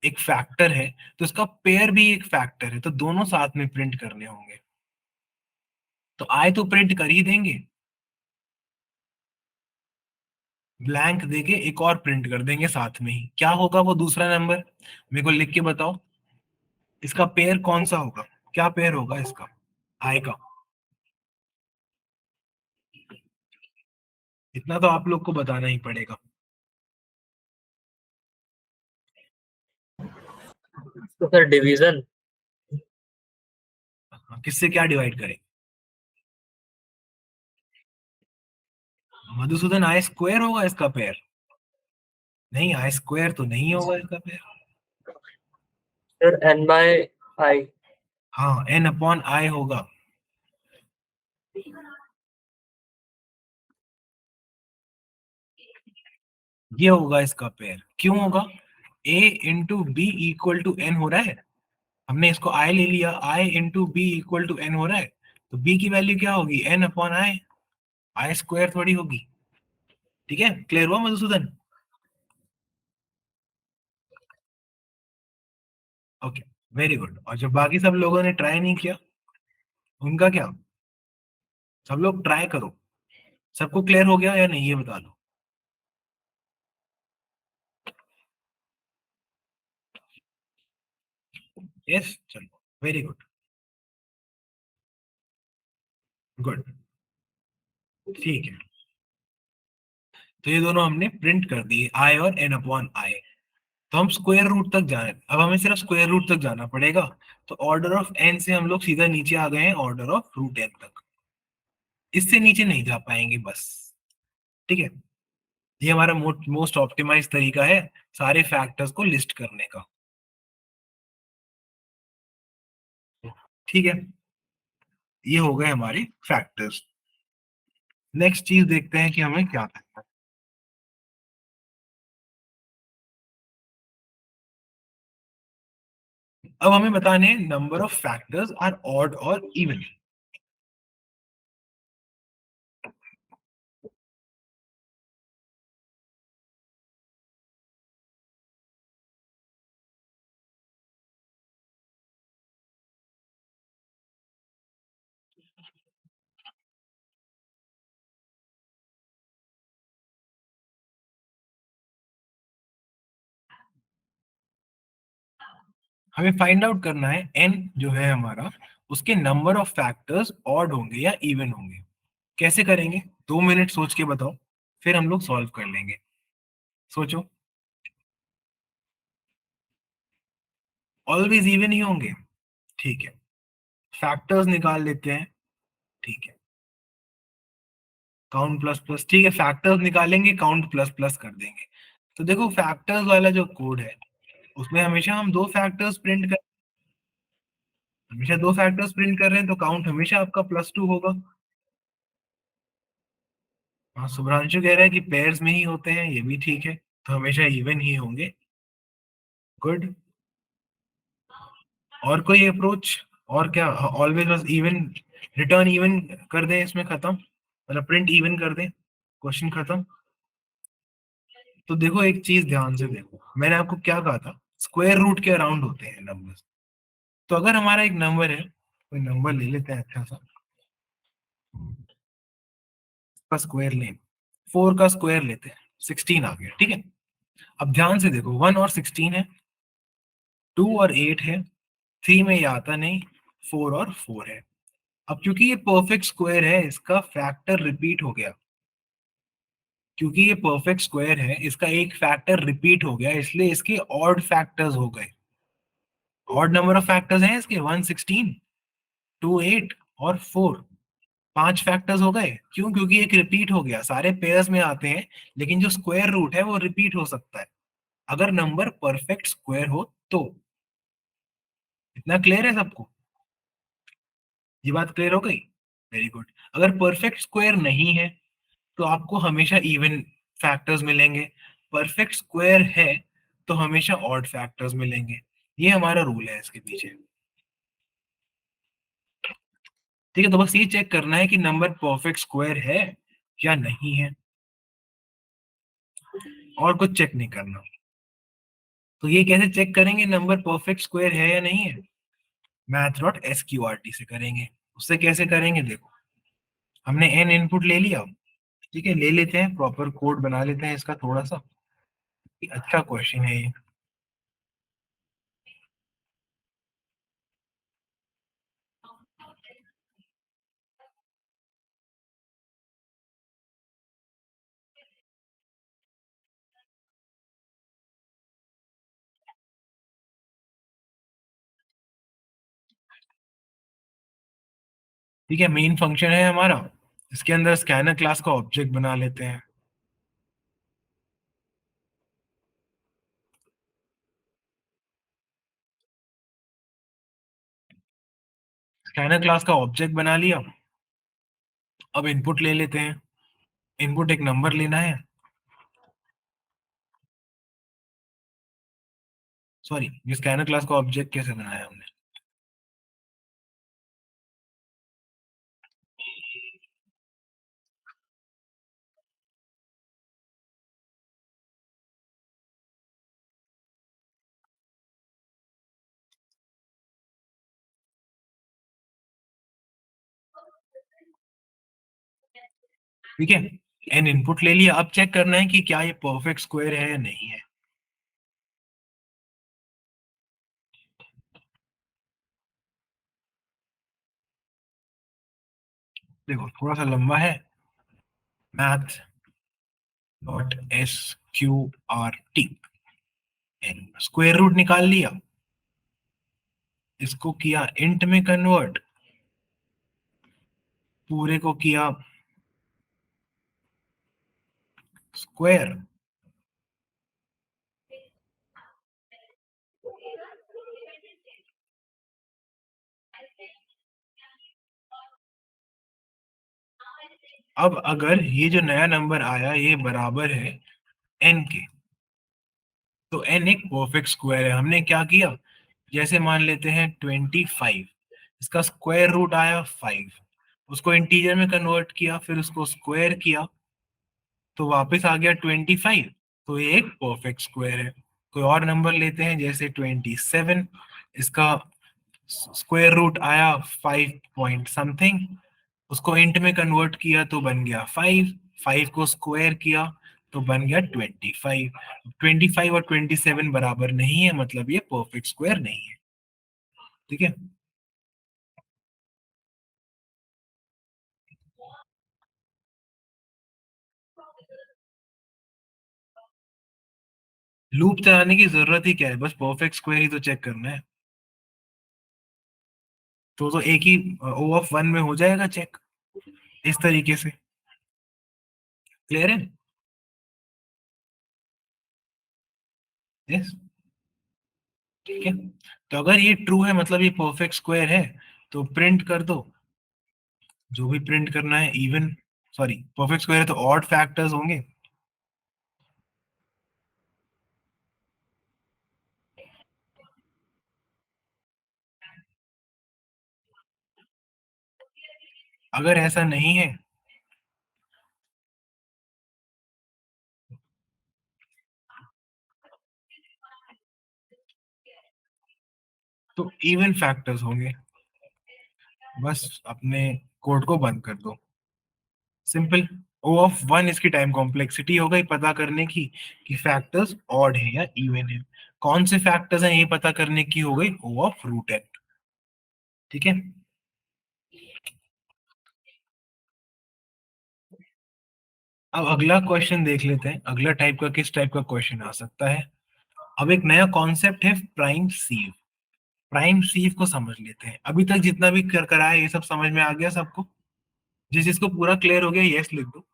एक फैक्टर है तो इसका पेयर भी एक फैक्टर है, तो दोनों साथ में प्रिंट करने होंगे। तो आए तो प्रिंट कर ही देंगे, ब्लैंक देके एक और प्रिंट कर देंगे साथ में ही। क्या होगा वो दूसरा नंबर? मेरे को लिख के बताओ। इसका पेयर कौन सा होगा? क्या पेयर होगा इसका आय का? इतना तो आप लोग को बताना ही पड़ेगा। तो सर डिवीजन। किससे क्या डिवाइड करें? मधुसूदन, आई स्क्वायर होगा इसका पेयर? नहीं, आई स्क्वायर तो नहीं होगा इसका पेयर। सर एन बाय आई। हाँ, एन अपॉन आई होगा। ये होगा इसका पेयर। क्यों होगा? A into B equal to N हो रहा है। हमने इसको आई ले लिया, I into B equal to N हो रहा है, तो बी की वैल्यू क्या होगी? N upon I. I square थोड़ी होगी। ठीक है, क्लियर हुआ मधुसूदन? Okay, very good. और जो बाकी सब लोगों ने ट्राई नहीं किया उनका क्या? सब लोग ट्राई करो। सबको क्लियर हो गया या नहीं, ये बता दो। यस, चलो, वेरी गुड, गुड, ठीक है। तो ये दोनों हमने प्रिंट कर दिए, आई और एन अपॉन आई। तो हम स्क्वायर रूट तक जाए, अब हमें सिर्फ स्क्वायर रूट तक जाना पड़ेगा। तो ऑर्डर ऑफ एन से हम लोग सीधा नीचे आ गए हैं ऑर्डर ऑफ रूट एन तक। इससे नीचे नहीं जा पाएंगे बस। ठीक है, ये हमारा मोस्ट ऑप्टिमाइज तरीका है सारे फैक्टर्स को लिस्ट करने का। ठीक है, ये हो गए हमारे फैक्टर्स। नेक्स्ट चीज देखते हैं कि हमें क्या करना है। अब हमें बताने हैं number of factors are odd और इवन। हमें फाइंड आउट करना है एन जो है हमारा, उसके नंबर ऑफ फैक्टर्स ऑड होंगे या इवन होंगे। कैसे करेंगे? 2 मिनट सोच के बताओ, फिर हम लोग सॉल्व कर लेंगे। सोचो। ऑलवेज इवन ही होंगे। ठीक है, फैक्टर्स निकाल लेते हैं। ठीक है, काउंट प्लस प्लस, ठीक है, फैक्टर्स निकालेंगे, काउंट प्लस प्लस कर देंगे। तो देखो फैक्टर्स वाला जो कोड है उसमें हमेशा हम दो फैक्टर्स प्रिंट कर रहे हैं, तो काउंट हमेशा आपका +2 होगा। हाँ, शुभ्रांशु कह रहा है कि पेयर्स में ही होते हैं, ये भी ठीक है, तो हमेशा इवन ही होंगे। गुड। और कोई अप्रोच? और क्या, ऑलवेज बस इवन, रिटर्न इवन कर दें, इसमें खत्म, मतलब प्रिंट इवन कर दें, क्वेश्चन खत्म। तो देखो एक चीज ध्यान से देखो, मैंने आपको क्या कहा था, स्क्वायर रूट के अराउंड होते हैं नंबर्स। तो अगर हमारा एक नंबर है, कोई नंबर ले लेते हैं अच्छा सा, का स्क्वायर लें, 4 का स्क्वायर लेते हैं, 16 आ गया। ठीक है, अब ध्यान से देखो, 1 और 16 है, 2 और 8 है, 3 में ये आता नहीं, 4 और 4 है। अब क्योंकि ये परफेक्ट स्क्वायर है, इसका फैक्टर रिपीट हो गया। क्योंकि ये परफेक्ट स्क्वायर है, इसका एक फैक्टर रिपीट हो गया, इसलिए इसके ऑड फैक्टर्स हो गए। ऑड नंबर ऑफ फैक्टर्स हैं इसके, 116, 2, 8 और 4। 5 फैक्टर्स हो गए। क्यों? क्योंकि एक रिपीट हो गया, सारे पेयर्स में आते हैं, लेकिन जो स्क्वायर रूट है वो रिपीट हो सकता है अगर नंबर परफेक्ट स्क्वायर हो तो। इतना क्लियर है सबको? ये बात क्लियर हो गई? Very good. अगर परफेक्ट स्क्वायर नहीं है तो आपको हमेशा इवन फैक्टर्स मिलेंगे, परफेक्ट स्क्वायर है तो हमेशा ऑड फैक्टर्स मिलेंगे। ये हमारा रूल है इसके पीछे। ठीक है, तो बस ये चेक करना है कि नंबर परफेक्ट स्क्वायर है या नहीं है, और कुछ चेक नहीं करना। तो ये कैसे चेक करेंगे नंबर परफेक्ट स्क्वायर है या नहीं है? math.sqrt से करेंगे। उससे कैसे करेंगे देखो, हमने n इनपुट ले लिया। ठीक है, ले लेते हैं, प्रॉपर कोड बना लेते हैं इसका थोड़ा सा। ये अच्छा क्वेश्चन है ये। ठीक है, मेन फंक्शन है हमारा, इसके अंदर स्कैनर क्लास का ऑब्जेक्ट बना लेते हैं। स्कैनर क्लास का ऑब्जेक्ट बना लिया। अब इनपुट ले लेते हैं। इनपुट एक नंबर लेना है। सॉरी, ये स्कैनर क्लास का ऑब्जेक्ट कैसे बनाया हमने? ठीक है, n इनपुट ले लिया, अब चेक करना है कि क्या ये परफेक्ट स्क्वायर है या नहीं है। देखो थोड़ा सा लंबा है, math dot S Q R T, N square root निकाल लिया, इसको किया इंट में कन्वर्ट, पूरे को किया स्क्वायर, अब अगर ये जो नया नंबर आया ये बराबर है n के, तो n एक परफेक्ट स्क्वायर है। हमने क्या किया, जैसे मान लेते हैं 25, इसका स्क्वायर रूट आया 5, उसको इंटीजर में कन्वर्ट किया, फिर उसको स्क्वायर किया, तो वापस आ गया 25, तो ये एक परफेक्ट स्क्वायर है। कोई और नंबर लेते हैं जैसे 27, इसका स्क्वायर रूट आया 5 पॉइंट समथिंग, उसको इंट में कन्वर्ट किया तो बन गया 5, 5 को स्क्वायर किया तो बन गया 25, 25 और 27 बराबर नहीं है, मतलब ये परफेक्ट स्क्वायर नहीं है। ठीक है, लूप चलाने की जरूरत ही क्या है, बस परफेक्ट स्क्वायर ही तो चेक करना है। तो एक ही ओ ऑफ वन में हो जाएगा चेक, इस तरीके से। क्लियर है? यस, ठीक है। तो अगर ये ट्रू है मतलब ये परफेक्ट स्क्वायर है, तो प्रिंट कर दो जो भी प्रिंट करना है। इवन, सॉरी, परफेक्ट स्क्वायर है तो ऑड फैक्टर्स होंगे। अगर ऐसा नहीं है तो इवन फैक्टर्स होंगे। बस अपने कोड को बंद कर दो, सिंपल। ओ ऑफ वन इसकी टाइम कॉम्प्लेक्सिटी हो गई पता करने की कि फैक्टर्स ऑड है या इवन है। कौन से फैक्टर्स हैं ये पता करने की हो गई ओ ऑफ रूट एन। ठीक है, अब अगला क्वेश्चन देख लेते हैं, अगला टाइप का किस टाइप का क्वेश्चन आ सकता है। अब एक नया कॉन्सेप्ट है प्राइम सीव। प्राइम सीव को समझ लेते हैं। अभी तक जितना भी कराया ये सब समझ में आ गया सबको? जिसको पूरा क्लियर हो गया यस लिख दो।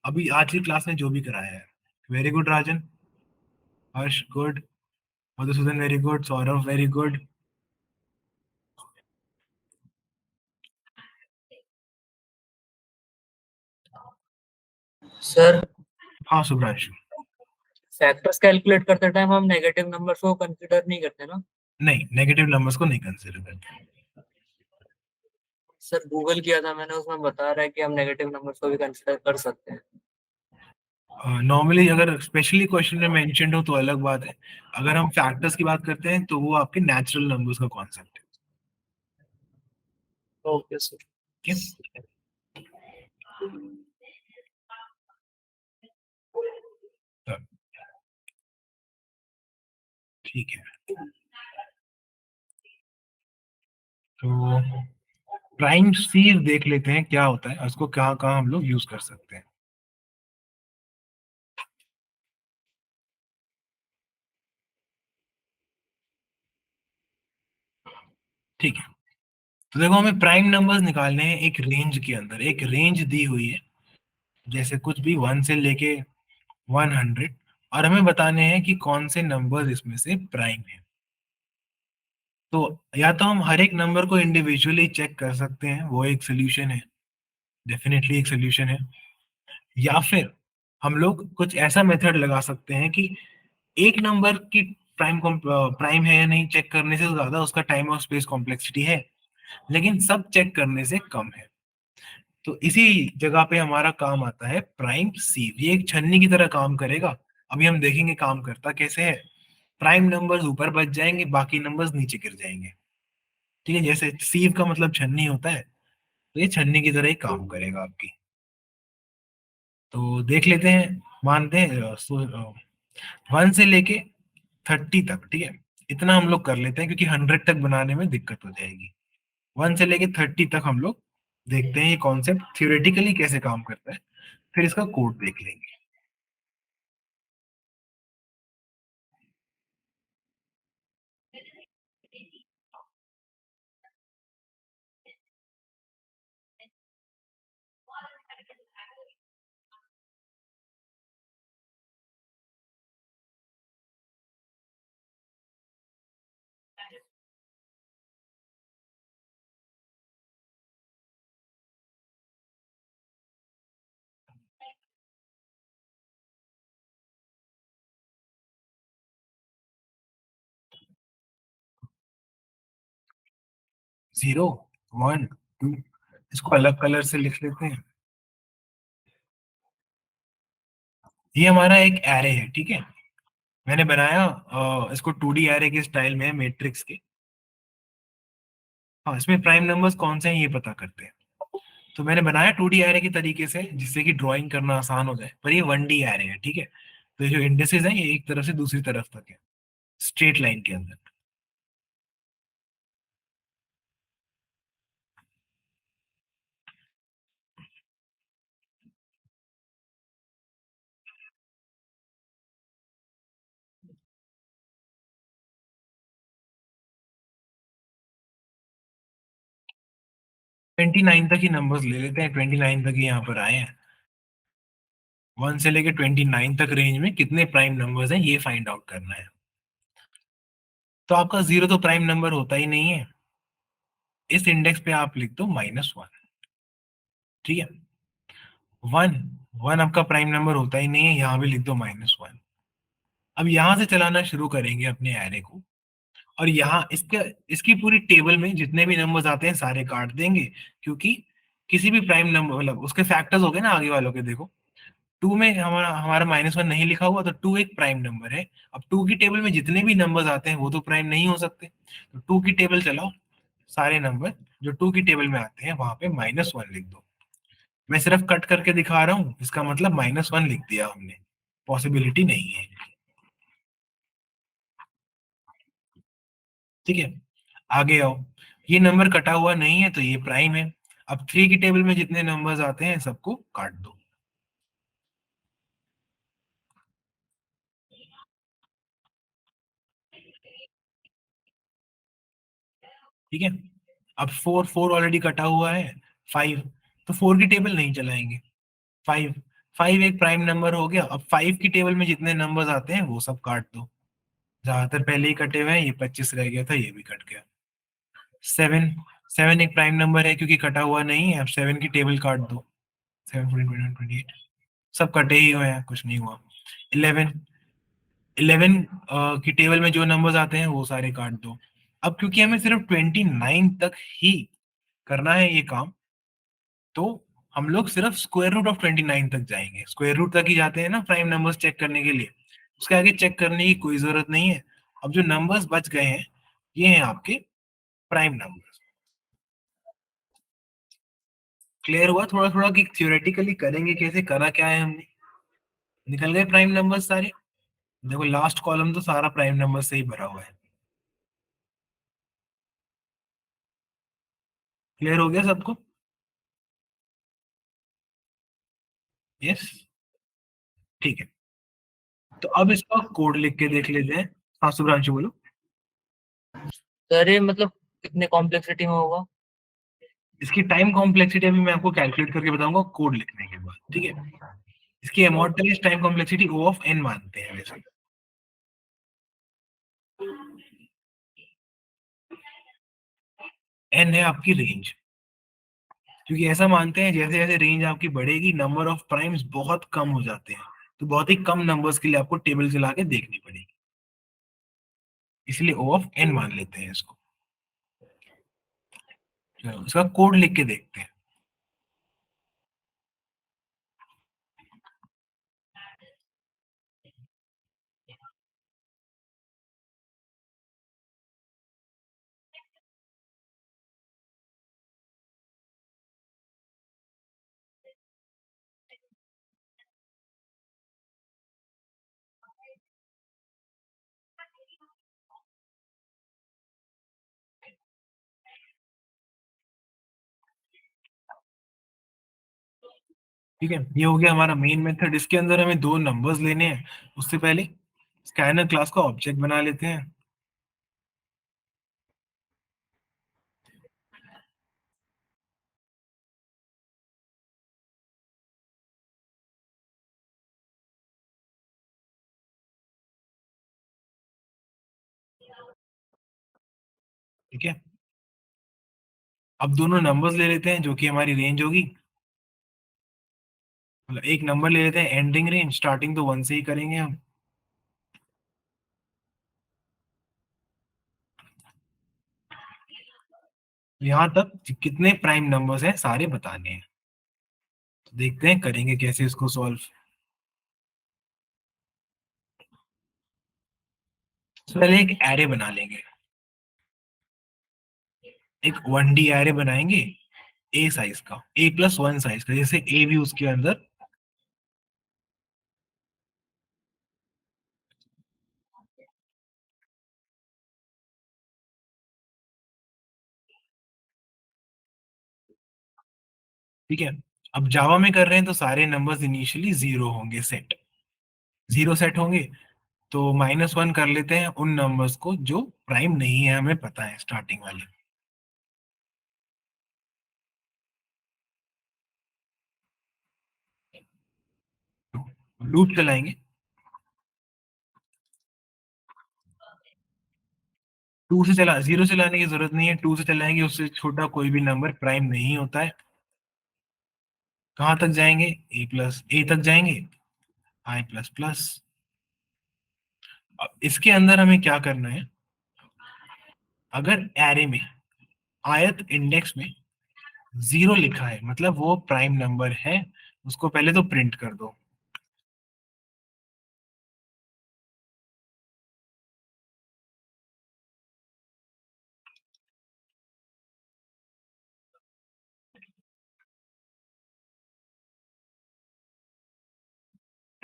अभी आज की क्लास में जो भी कराया है। Very good Rajan, Harsh good, Madhusudan very good, Saurabh very good. Sir, हाँ शुभ्रांशु। फैक्टर्स कैलकुलेट करते टाइम हम नेगेटिव नंबर्स को कंसीडर नहीं करते ना? नहीं, नेगेटिव नंबर्स को नहीं कंसिडर करते। सर गूगल किया था मैंने, उसमें बता रहा है कि हम नेगेटिव नंबर्स को भी कंसीडर कर सकते हैं। नॉर्मली अगर स्पेशली क्वेश्चन में मेंशन्ड हो तो अलग बात है। अगर हम फैक्टर्स की बात करते हैं तो वो आपके नेचुरल नंबर्स का कॉन्सेप्ट है। Okay sir. ठीक है? तो ठीक है, तो प्राइम सीव देख लेते हैं क्या होता है, उसको कहाँ कहाँ हम लोग यूज कर सकते हैं। ठीक है, तो देखो हमें प्राइम नंबर्स निकालने हैं एक रेंज के अंदर। एक रेंज दी हुई है, जैसे कुछ भी 1 से लेके 100, और हमें बताने हैं कि कौन से नंबर्स इसमें से प्राइम है। तो या तो हम हर एक नंबर को इंडिविजुअली चेक कर सकते हैं, वो एक सोल्यूशन है, डेफिनेटली एक सोल्यूशन है। या फिर हम लोग कुछ ऐसा मेथड लगा सकते हैं कि एक नंबर की प्राइम है या नहीं चेक करने से ज्यादा उसका टाइम और स्पेस कॉम्प्लेक्सिटी है, लेकिन सब चेक करने से कम है। तो इसी जगह पे हमारा काम आता है प्राइम सीव। ये एक छन्नी की तरह काम करेगा। अभी हम देखेंगे काम करता कैसे है। प्राइम नंबर्स ऊपर बच जाएंगे, बाकी नंबर्स नीचे गिर जाएंगे। ठीक है, जैसे सीव का मतलब छन्नी होता है, तो ये छन्नी की तरह ही काम करेगा आपकी। तो देख लेते हैं, मानते हैं 1 से लेके 30 तक, ठीक है, इतना हम लोग कर लेते हैं क्योंकि 100 तक बनाने में दिक्कत हो जाएगी। 1 से लेके 30 तक हम लोग देखते हैं ये कॉन्सेप्ट थियोरेटिकली कैसे काम करता है, फिर इसका कोड देख लेंगे। जीरो, 1, 2, इसको अलग कलर से लिख लेते हैं। ये हमारा एक एरे है, ठीक है, मैंने बनाया इसको 2D एरे के स्टाइल में, मैट्रिक्स के। हाँ, इसमें प्राइम नंबर्स कौन से हैं ये पता करते हैं। तो मैंने बनाया 2D एरे के तरीके से जिससे कि ड्राइंग करना आसान हो जाए, पर ये 1D एरे है, ठीक है। तो ये जो इंडेक्सेस हैं ये एक तरफ से दूसरी तरफ तक है, स्ट्रेट लाइन के अंदर। 29 तक ही नंबर्स ले लेते हैं, 29 तक ही यहाँ पर आए हैं। 1 से लेके 29 तक रेंज में कितने प्राइम नंबर्स हैं ये फाइंड आउट करना है। तो आपका जीरो तो प्राइम नंबर होता ही नहीं है, इस इंडेक्स पे आप लिख दो -1, ठीक है। 1, 1 आपका प्राइम नंबर होता ही नहीं है, यहाँ भी लिख दो -1। अब यहाँ से चलाना शुरू करेंगे अपने एरे को, और यहाँ इसके इसकी पूरी टेबल में जितने भी नंबर्स आते हैं सारे काट देंगे, क्योंकि किसी भी प्राइम नंबर मतलब उसके फैक्टर्स हो गए ना आगे वालों के, देखो 2 में हमारा हमारा -1 नहीं लिखा हुआ, तो 2 एक प्राइम नंबर है। अब 2 की टेबल में जितने भी नंबर्स आते हैं वो तो प्राइम नहीं हो सकते, तो 2 की टेबल चलाओ, सारे नंबर जो 2 की टेबल में आते हैं वहां पे -1 लिख दो। मैं सिर्फ कट करके दिखा रहा हूँ, इसका मतलब -1 लिख दिया हमने, पॉसिबिलिटी नहीं है, ठीक है। आगे आओ, ये नंबर कटा हुआ नहीं है तो ये प्राइम है। अब 3 की टेबल में जितने नंबर्स आते हैं सबको काट दो, ठीक है। अब 4, 4 ऑलरेडी कटा हुआ है। 5, तो 4 की टेबल नहीं चलाएंगे। 5, 5 एक प्राइम नंबर हो गया। अब 5 की टेबल में जितने नंबर्स आते हैं वो सब काट दो, ज्यादातर पहले ही कटे हुए हैं, ये 25 रह गया था, ये भी कट गया। 7, 7 एक प्राइम नंबर है क्योंकि कटा हुआ नहीं है, अब 7 की टेबल काट दो। 7, 14, 21, 28 सब कटे ही हुए हैं, कुछ नहीं हुआ। 11, 11 की टेबल में जो नंबर्स आते हैं वो सारे काट दो। अब क्योंकि हमें सिर्फ 29 तक ही करना है ये काम, तो हम लोग सिर्फ स्क्वायर रूट ऑफ 29 तक जाएंगे, स्क्वायर रूट तक ही जाते हैं ना प्राइम नंबर्स चेक करने के लिए, उसके आगे चेक करने की कोई जरूरत नहीं है। अब जो नंबर्स बच गए हैं ये हैं आपके प्राइम नंबर्स। क्लियर हुआ थोड़ा थोड़ा कि थियोरेटिकली करेंगे कैसे, करा क्या है हमने। निकल गए प्राइम नंबर्स सारे, देखो लास्ट कॉलम तो सारा प्राइम नंबर से ही भरा हुआ है। क्लियर हो गया सबको? यस, ठीक है। तो अब इसका कोड लिख के देख लेते हैं। हाँ सुभ्रांशु बोलो। सर ये मतलब कितने कॉम्प्लेक्सिटी में होगा? इसकी टाइम कॉम्प्लेक्सिटी अभी मैं आपको कैलकुलेट करके बताऊंगा कोड लिखने के बाद, ठीक है। इसकी amortise time complexity O of n मानते हैं वैसे। n है आपकी रेंज, क्योंकि ऐसा मानते हैं जैसे जैसे रेंज आपकी बढ़ेगी नंबर ऑफ प्राइम्स बहुत कम हो जाते हैं, तो बहुत ही कम नंबर्स के लिए आपको टेबल चला के देखनी पड़ेगी, इसलिए O ऑफ n मान लेते हैं इसको। चलो इसका कोड लिख के देखते हैं। ठीक है, ये हो गया हमारा मेन मेथड। इसके अंदर हमें दो नंबर्स लेने हैं। उससे पहले स्कैनर क्लास का ऑब्जेक्ट बना लेते हैं। ठीक है, अब दोनों नंबर्स ले लेते हैं जो कि हमारी रेंज होगी। मतलब एक नंबर ले लेते हैं एंडिंग रेंज, स्टार्टिंग तो 1 से ही करेंगे हम। यहाँ तक कितने प्राइम नंबर्स हैं सारे बताने हैं। तो देखते हैं करेंगे कैसे इसको सॉल्व। पहले एक एरे बना लेंगे, एक 1D एरे बनाएंगे, ए साइज का, A+1 साइज का, जैसे ए भी उसके अंदर। ठीक है, अब जावा में कर रहे हैं तो सारे नंबर्स इनिशियली जीरो होंगे, सेट जीरो सेट होंगे। तो -1 कर लेते हैं उन नंबर्स को जो प्राइम नहीं है, हमें पता है स्टार्टिंग वाले। लूप चलाएंगे, 2 से चला, 0 से चलाने की जरूरत नहीं है, 2 से चलाएंगे, उससे छोटा कोई भी नंबर प्राइम नहीं होता है। कहाँ तक जाएंगे? ए तक जाएंगे, I++। अब इसके अंदर हमें क्या करना है, अगर एरे में आयत इंडेक्स में 0 लिखा है मतलब वो प्राइम नंबर है, उसको पहले तो प्रिंट कर दो।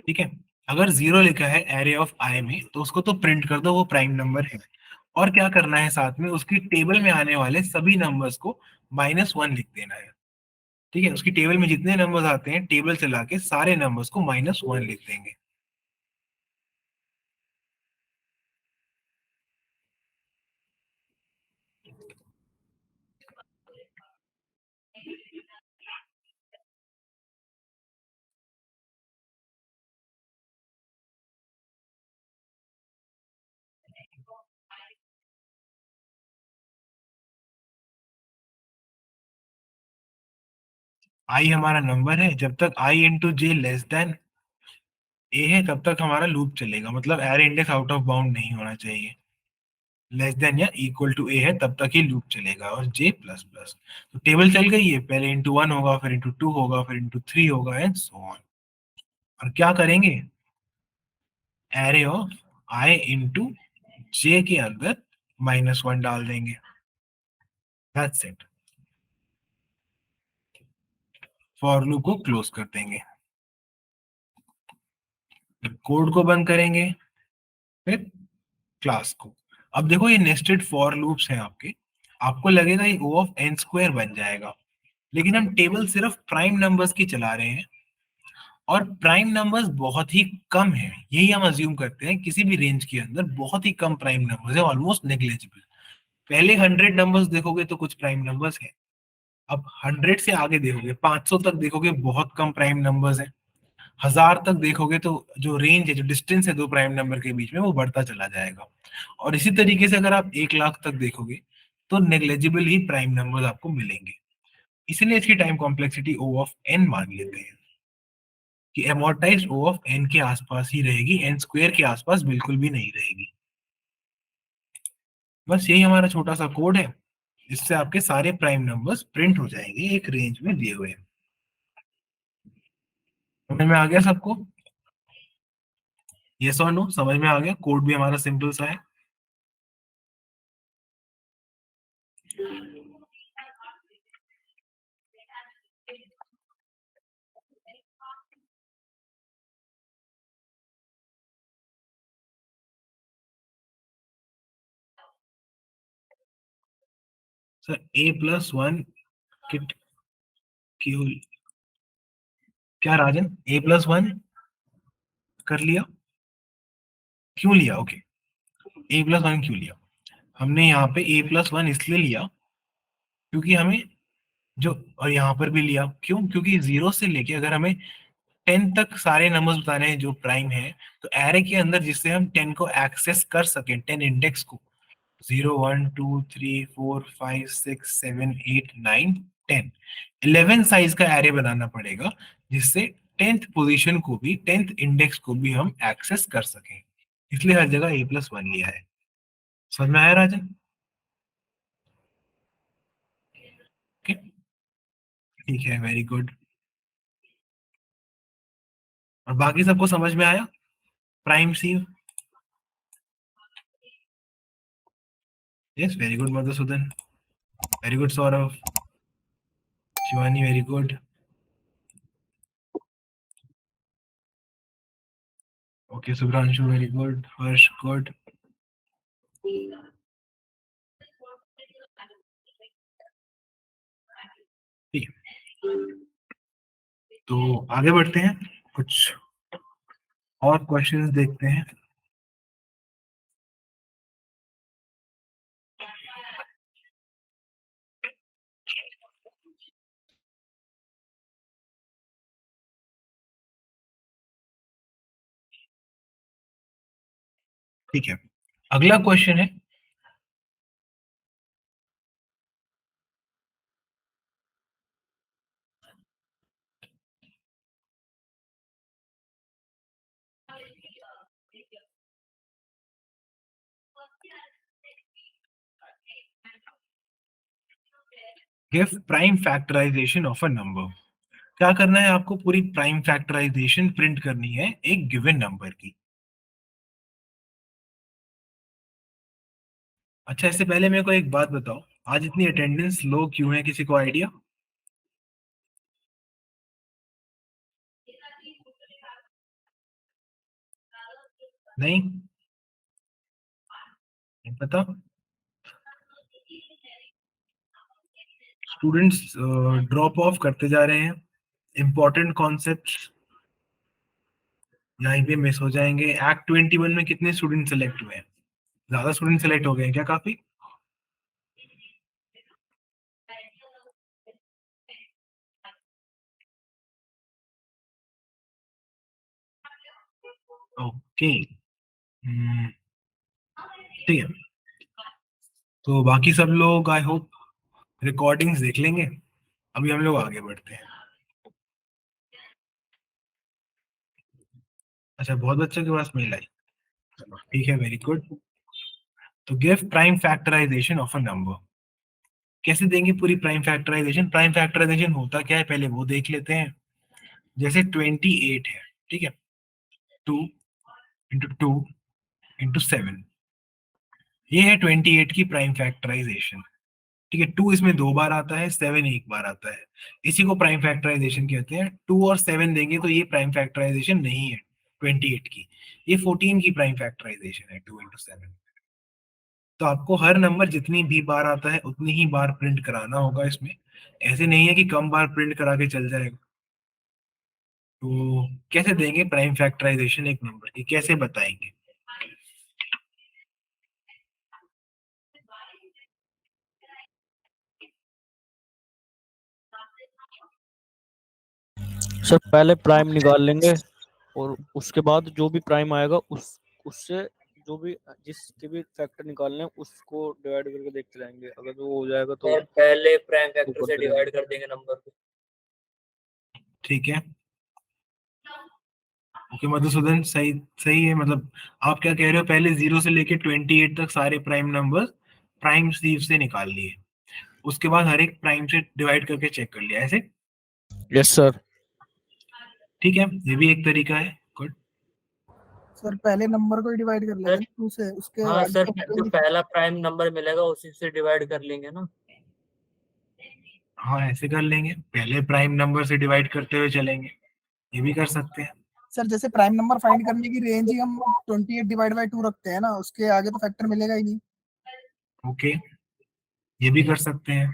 ठीक है, अगर 0 लिखा है एरे ऑफ आई में तो उसको तो प्रिंट कर दो, वो प्राइम नंबर है। और क्या करना है, साथ में उसकी टेबल में आने वाले सभी नंबर्स को -1 लिख देना है। ठीक है, उसकी टेबल में जितने नंबर्स आते हैं टेबल चला के सारे नंबर्स को -1 लिख देंगे। आई हमारा नंबर है, जब तक I × J < A है तब तक हमारा लूप चलेगा, मतलब array index out of bound नहीं होना चाहिए। < या =A है तब तक ही लूप चलेगा, और J++। तो टेबल चल गई है, पहले ×1 होगा, फिर ×2 होगा, फिर ×3 होगा, एंड सो ऑन। और क्या करेंगे, एरे ऑफ I × J के अंदर -1 डाल देंगे। दैट्स इट, फॉर लूप को क्लोज कर देंगे। कोड को बंद करेंगे, फिर क्लास को। अब देखो ये नेस्टेड फॉर लूप्स हैं आपके, आपको लगेगा ये O(n²) बन जाएगा, लेकिन हम टेबल सिर्फ प्राइम नंबर्स की चला रहे हैं, और प्राइम नंबर्स बहुत ही कम है, यही हम अज्यूम करते हैं किसी भी रेंज के अंदर बहुत ही कम प्राइम नंबर्स है, ऑलमोस्ट नेग्लिजिबल। पहले 100 नंबर्स देखोगे तो कुछ प्राइम नंबर्स है, अब 100 से आगे देखोगे, 500 तक देखोगे, बहुत कम प्राइम नंबर्स है, 1000 तक देखोगे तो जो रेंज है, जो डिस्टेंस है दो प्राइम नंबर के बीच में, वो बढ़ता चला जाएगा। और इसी तरीके से अगर आप 1 लाख तक देखोगे तो नेग्लेजिबल ही प्राइम नंबर्स आपको मिलेंगे। इसलिए इसकी टाइम कॉम्प्लेक्सिटी O(n) मान लेते हैं कि एमोर्टाइज O(n) के आसपास ही रहेगी, n² के आसपास बिल्कुल भी नहीं रहेगी। बस यही हमारा छोटा सा कोड है, इससे आपके सारे प्राइम नंबर्स प्रिंट हो जाएंगे एक रेंज में दिए हुए। समझ में आ गया सबको? यस और नो, समझ में आ गया? कोड भी हमारा सिंपल सा है। सर A+1 किट क्यू क्या राजन, a+1 कर लिया? क्यों लिया? ओके, a+1 क्यों लिया? हमने यहाँ पे a+1 इसलिए लिया क्योंकि हमें जो, और यहाँ पर भी लिया क्यों, क्योंकि 0 से लेके अगर हमें 10 तक सारे नंबर्स बताने हैं जो प्राइम है, तो एरे के अंदर जिससे हम 10 को एक्सेस कर सकें, 10 इंडेक्स को, 0 1 2 3 4 5 6 7 8 9 10, 11 साइज का एरे बनाना पड़ेगा जिससे 10th पोजीशन को भी, 10th इंडेक्स को भी हम एक्सेस कर सकें। इसलिए हर जगह a+1 लिया है। समझ में आया राजन? ओके, ठीक है, वेरी गुड। और बाकी सबको समझ में आया? Prime sieve? Yes, very good Madhusudan, very good Saurabh, Shivani very good, okay Subhranshu very good, Harsh good. ठीक है, तो आगे बढ़ते हैं, कुछ और क्वेश्चंस देखते हैं। ठीक है, अगला क्वेश्चन है, give prime factorization of a number. क्या करना है आपको? पूरी प्राइम फैक्टराइजेशन प्रिंट करनी है एक गिवन नंबर की। अच्छा, इससे पहले मेरे को एक बात बताओ, आज इतनी अटेंडेंस लो क्यों है? किसी को आइडिया? नहीं, नहीं पता। स्टूडेंट्स ड्रॉप ऑफ करते जा रहे हैं, इंपॉर्टेंट कॉन्सेप्ट्स यहीं पे मिस हो जाएंगे। एक्ट 21 में कितने स्टूडेंट सेलेक्ट हुए हैं? ज्यादा स्टूडेंट सेलेक्ट हो गए हैं क्या? काफी। ओके, ठीक है, तो बाकी सब लोग आई होप रिकॉर्डिंग्स देख लेंगे। अभी हम लोग आगे बढ़ते हैं। अच्छा, बहुत बच्चों के पास मेल आई, चलो ठीक है, वेरी गुड। तो give prime factorization of a number. कैसे देंगे पूरी प्राइम फैक्टराइजेशन? प्राइम फैक्टराइजेशन होता क्या है पहले वो देख लेते हैं। जैसे 28 है, ठीक है, 2 × 2 × 7, ये है 28 की प्राइम फैक्टराइजेशन। ठीक है, 2 इसमें 2 बार आता है, 7 एक बार आता है, इसी को प्राइम फैक्टराइजेशन कहते हैं। 2 और 7 देंगे तो ये प्राइम फैक्टराइजेशन नहीं है 28 की, ये 14 की प्राइम फैक्टराइजेशन है, 2 × 7। तो आपको हर नंबर जितनी भी बार आता है उतनी ही बार प्रिंट कराना होगा इसमें, ऐसे नहीं है कि कम बार प्रिंट करा के चल जाएगा। तो कैसे देंगे प्राइम फैक्टराइजेशन एक नंबर की, कैसे बताएंगे? सर पहले प्राइम निकाल लेंगे और उसके बाद जो भी प्राइम आएगा उससे जो भी जिसके भी फैक्टर निकालने हैं उसको डिवाइड करके देखते रहेंगे, अगर वो हो जाएगा तो और पहले प्राइम फैक्टर ऊपर से चले डिवाइड जाएंगे। कर देंगे नंबर को। ठीक है, ओके मधुसूदन, सही सही है। मतलब आप क्या कह रहे हो, पहले 0 से लेके 28 तक सारे प्राइम नंबर प्राइम सीव से निकाल लिए, उसके बाद हर एक प्राइम से डिवाइड करके चेक कर लिया, ऐसे? Yes sir. ठीक है, ये भी एक तरीका है, गुड। सर पहले नंबर को ही डिवाइड कर लेंगे सर 2 से, उसके हाँ आगे सर, का जो पहला प्राइम नंबर मिलेगा उसी से डिवाइड कर लेंगे ना। हाँ, ऐसे कर लेंगे, पहले प्राइम नंबर से डिवाइड करते हुए चलेंगे, ये भी कर सकते हैं। सर जैसे प्राइम नंबर फाइंड करने की रेंज ही हम 28/2 रखते हैं ना, उसके आगे तो फैक्टर मिलेगा ही नहीं। ओके, ये भी कर सकते हैं।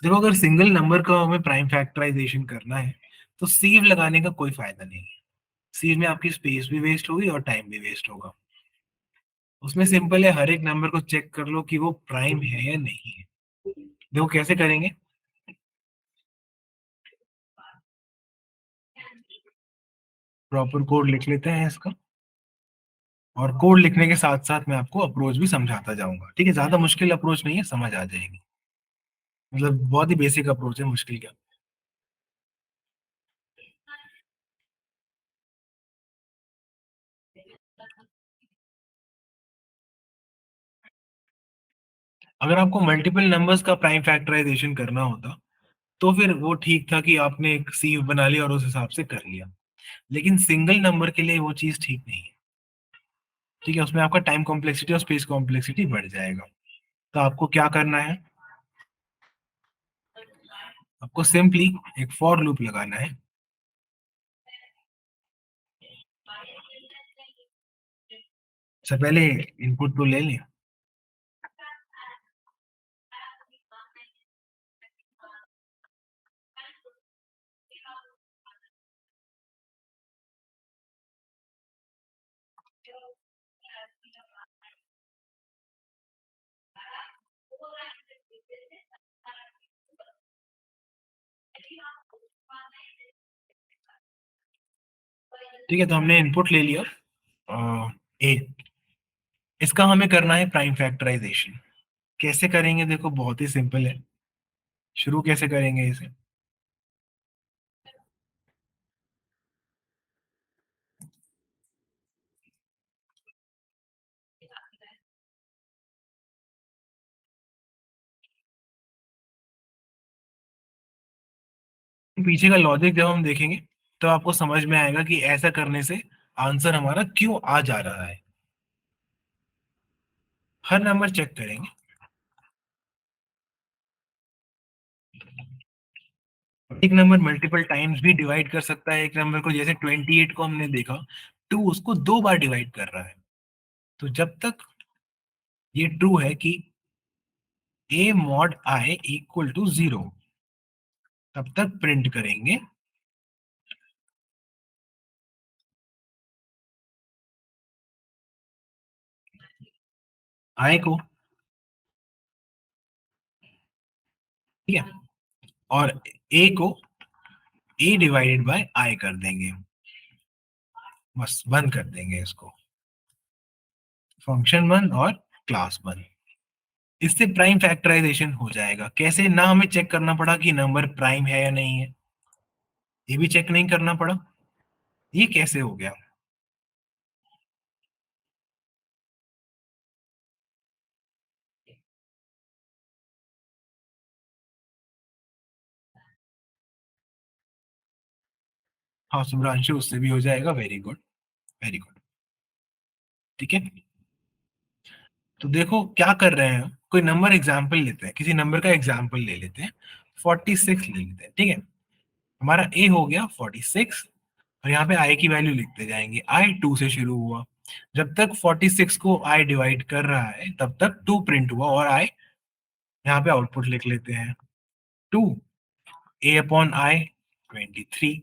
देखो, अगर सिंगल नंबर का हमें प्राइम फैक्टराइजेशन करना है तो सीव लगाने का कोई फायदा नहीं है। सीव में आपकी स्पेस भी वेस्ट होगी और टाइम भी वेस्ट होगा। उसमें सिंपल है, हर एक नंबर को चेक कर लो कि वो प्राइम है या नहीं है। देखो कैसे करेंगे। प्रॉपर कोड लिख लेते हैं इसका, और कोड लिखने के साथ साथ मैं आपको अप्रोच भी समझाता जाऊंगा। ठीक है, ज्यादा मुश्किल अप्रोच नहीं है, समझ आ जाएगी। मतलब बहुत ही बेसिक अप्रोच है, मुश्किल क्या। अगर आपको मल्टीपल नंबर्स का प्राइम फैक्टराइजेशन करना होता तो फिर वो ठीक था कि आपने एक सीव बना लिया और उस हिसाब से कर लिया। लेकिन सिंगल नंबर के लिए वो चीज ठीक नहीं है। ठीक है, उसमें आपका टाइम कॉम्प्लेक्सिटी और स्पेस कॉम्प्लेक्सिटी बढ़ जाएगा। तो आपको क्या करना है, आपको सिंपली एक फॉर लूप लगाना है। सबसे पहले इनपुट तो ले लें। ठीक है, तो हमने इनपुट ले लिया ए। इसका हमें करना है प्राइम फैक्टराइजेशन। कैसे करेंगे, देखो बहुत ही सिंपल है। शुरू कैसे करेंगे इसे, पीछे का लॉजिक जब हम देखेंगे तो आपको समझ में आएगा कि ऐसा करने से आंसर हमारा क्यों आ जा रहा है। हर नंबर चेक करेंगे। एक नंबर मल्टीपल टाइम्स भी डिवाइड कर सकता है एक नंबर को, जैसे 28 को हमने देखा, 2 उसको 2 बार डिवाइड कर रहा है। तो जब तक ये ट्रू है कि a mod i equal to 0, तब तक प्रिंट करेंगे i को। ठीक है, और a को a डिवाइडेड बाय i कर देंगे। बस बंद कर देंगे इसको, फंक्शन बंद और क्लास बंद। इससे प्राइम फैक्टराइजेशन हो जाएगा। कैसे, ना हमें चेक करना पड़ा कि नंबर प्राइम है या नहीं है, ये भी चेक नहीं करना पड़ा। ये कैसे हो गया, हाँ शुभ्रांशु, उससे भी हो जाएगा। Very good, very good. ठीक है, तो देखो क्या कर रहे हैं, कोई नंबर एग्जाम्पल लेते हैं, किसी नंबर का एग्जाम्पल ले लेते हैं। 46 ले लेते हैं। ठीक है, हमारा ए हो गया 46, और यहाँ पे आई की वैल्यू लिखते जाएंगे। आई 2 से शुरू हुआ, जब तक 46 को आई डिवाइड कर रहा है तब तक 2 प्रिंट हुआ, और आई यहाँ पे आउटपुट लिख लेते हैं 2 ए अपॉन आई 23।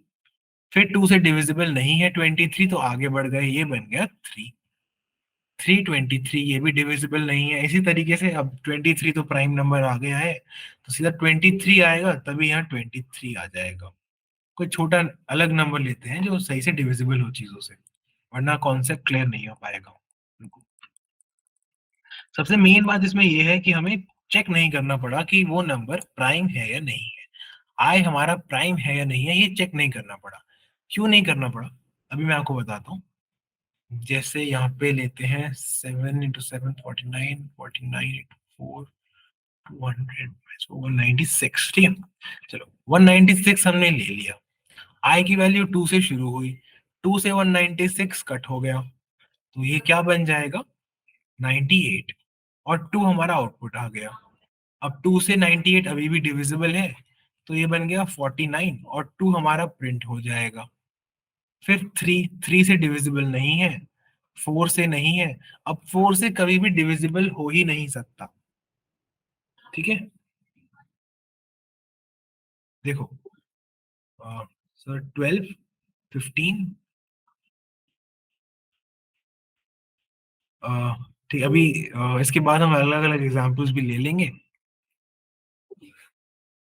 फिर 2 से डिविजिबल नहीं है 23, तो आगे बढ़ गए, ये बन गया 323। ये भी डिविजिबल नहीं है। इसी तरीके से अब 23 तो प्राइम नंबर आ गया है, तो सीधा 23 आएगा, तभी यहाँ 23 आ जाएगा। कोई छोटा अलग नंबर लेते हैं जो सही से डिविजिबल हो चीजों से, वरना कॉन्सेप्ट क्लियर नहीं हो पाएगा। सबसे मेन बात इसमें यह है कि हमें चेक नहीं करना पड़ा कि वो नंबर प्राइम है या नहीं है। आई हमारा प्राइम है या नहीं है, ये चेक नहीं करना पड़ा। क्यों नहीं करना पड़ा, अभी मैं आपको बताता हूँ। जैसे यहाँ पे लेते हैं 7 इंटू 7 49, 49 इंटू 4 200, 196। ठीक है, चलो 196 हमने ले लिया। आई की वैल्यू 2 से शुरू हुई, 2 से 196 कट हो गया, तो ये क्या बन जाएगा 98, और 2 हमारा आउटपुट आ गया। अब 2 से 98 अभी भी डिविजिबल है, तो ये बन गया 49, और 2 हमारा प्रिंट हो जाएगा। फिर 3 से डिविजिबल नहीं है, 4 से नहीं है। अब 4 से कभी भी डिविजिबल हो ही नहीं सकता। ठीक है, देखो सर 12, 15, ठीक, अभी इसके बाद हम अलग अलग एग्जाम्पल्स भी ले लेंगे।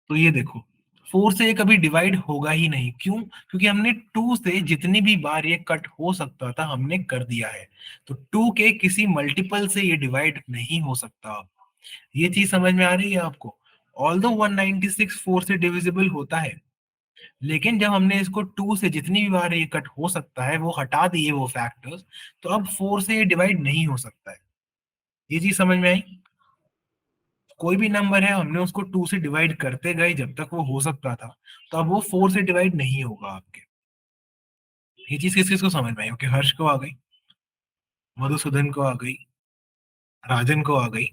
तो ये देखो, 4 से ये कभी डिवाइड होगा ही नहीं, क्यों? क्योंकि हमने 2 से जितनी भी बार ये कट हो सकता था हमने कर दिया है, तो 2 के किसी मल्टीपल से ये डिवाइड नहीं हो सकता। ये चीज समझ में आ रही है आपको? ऑल्दो 196 4 से डिविजिबल होता है, लेकिन जब हमने इसको 2 से जितनी भी बार ये कट हो सकता है वो हटा दिए वो फैक्टर्स, तो अब 4 से ये डिवाइड नहीं हो सकता है। ये चीज समझ में आई? कोई भी नंबर है, हमने उसको 2 से डिवाइड करते गए जब तक वो हो सकता था, तो अब वो 4 से डिवाइड नहीं होगा आपके। ये चीज किस किस को समझ में आई? ओके, हर्ष को आ गई, मधुसूदन को आ गई, राजन को आ गई,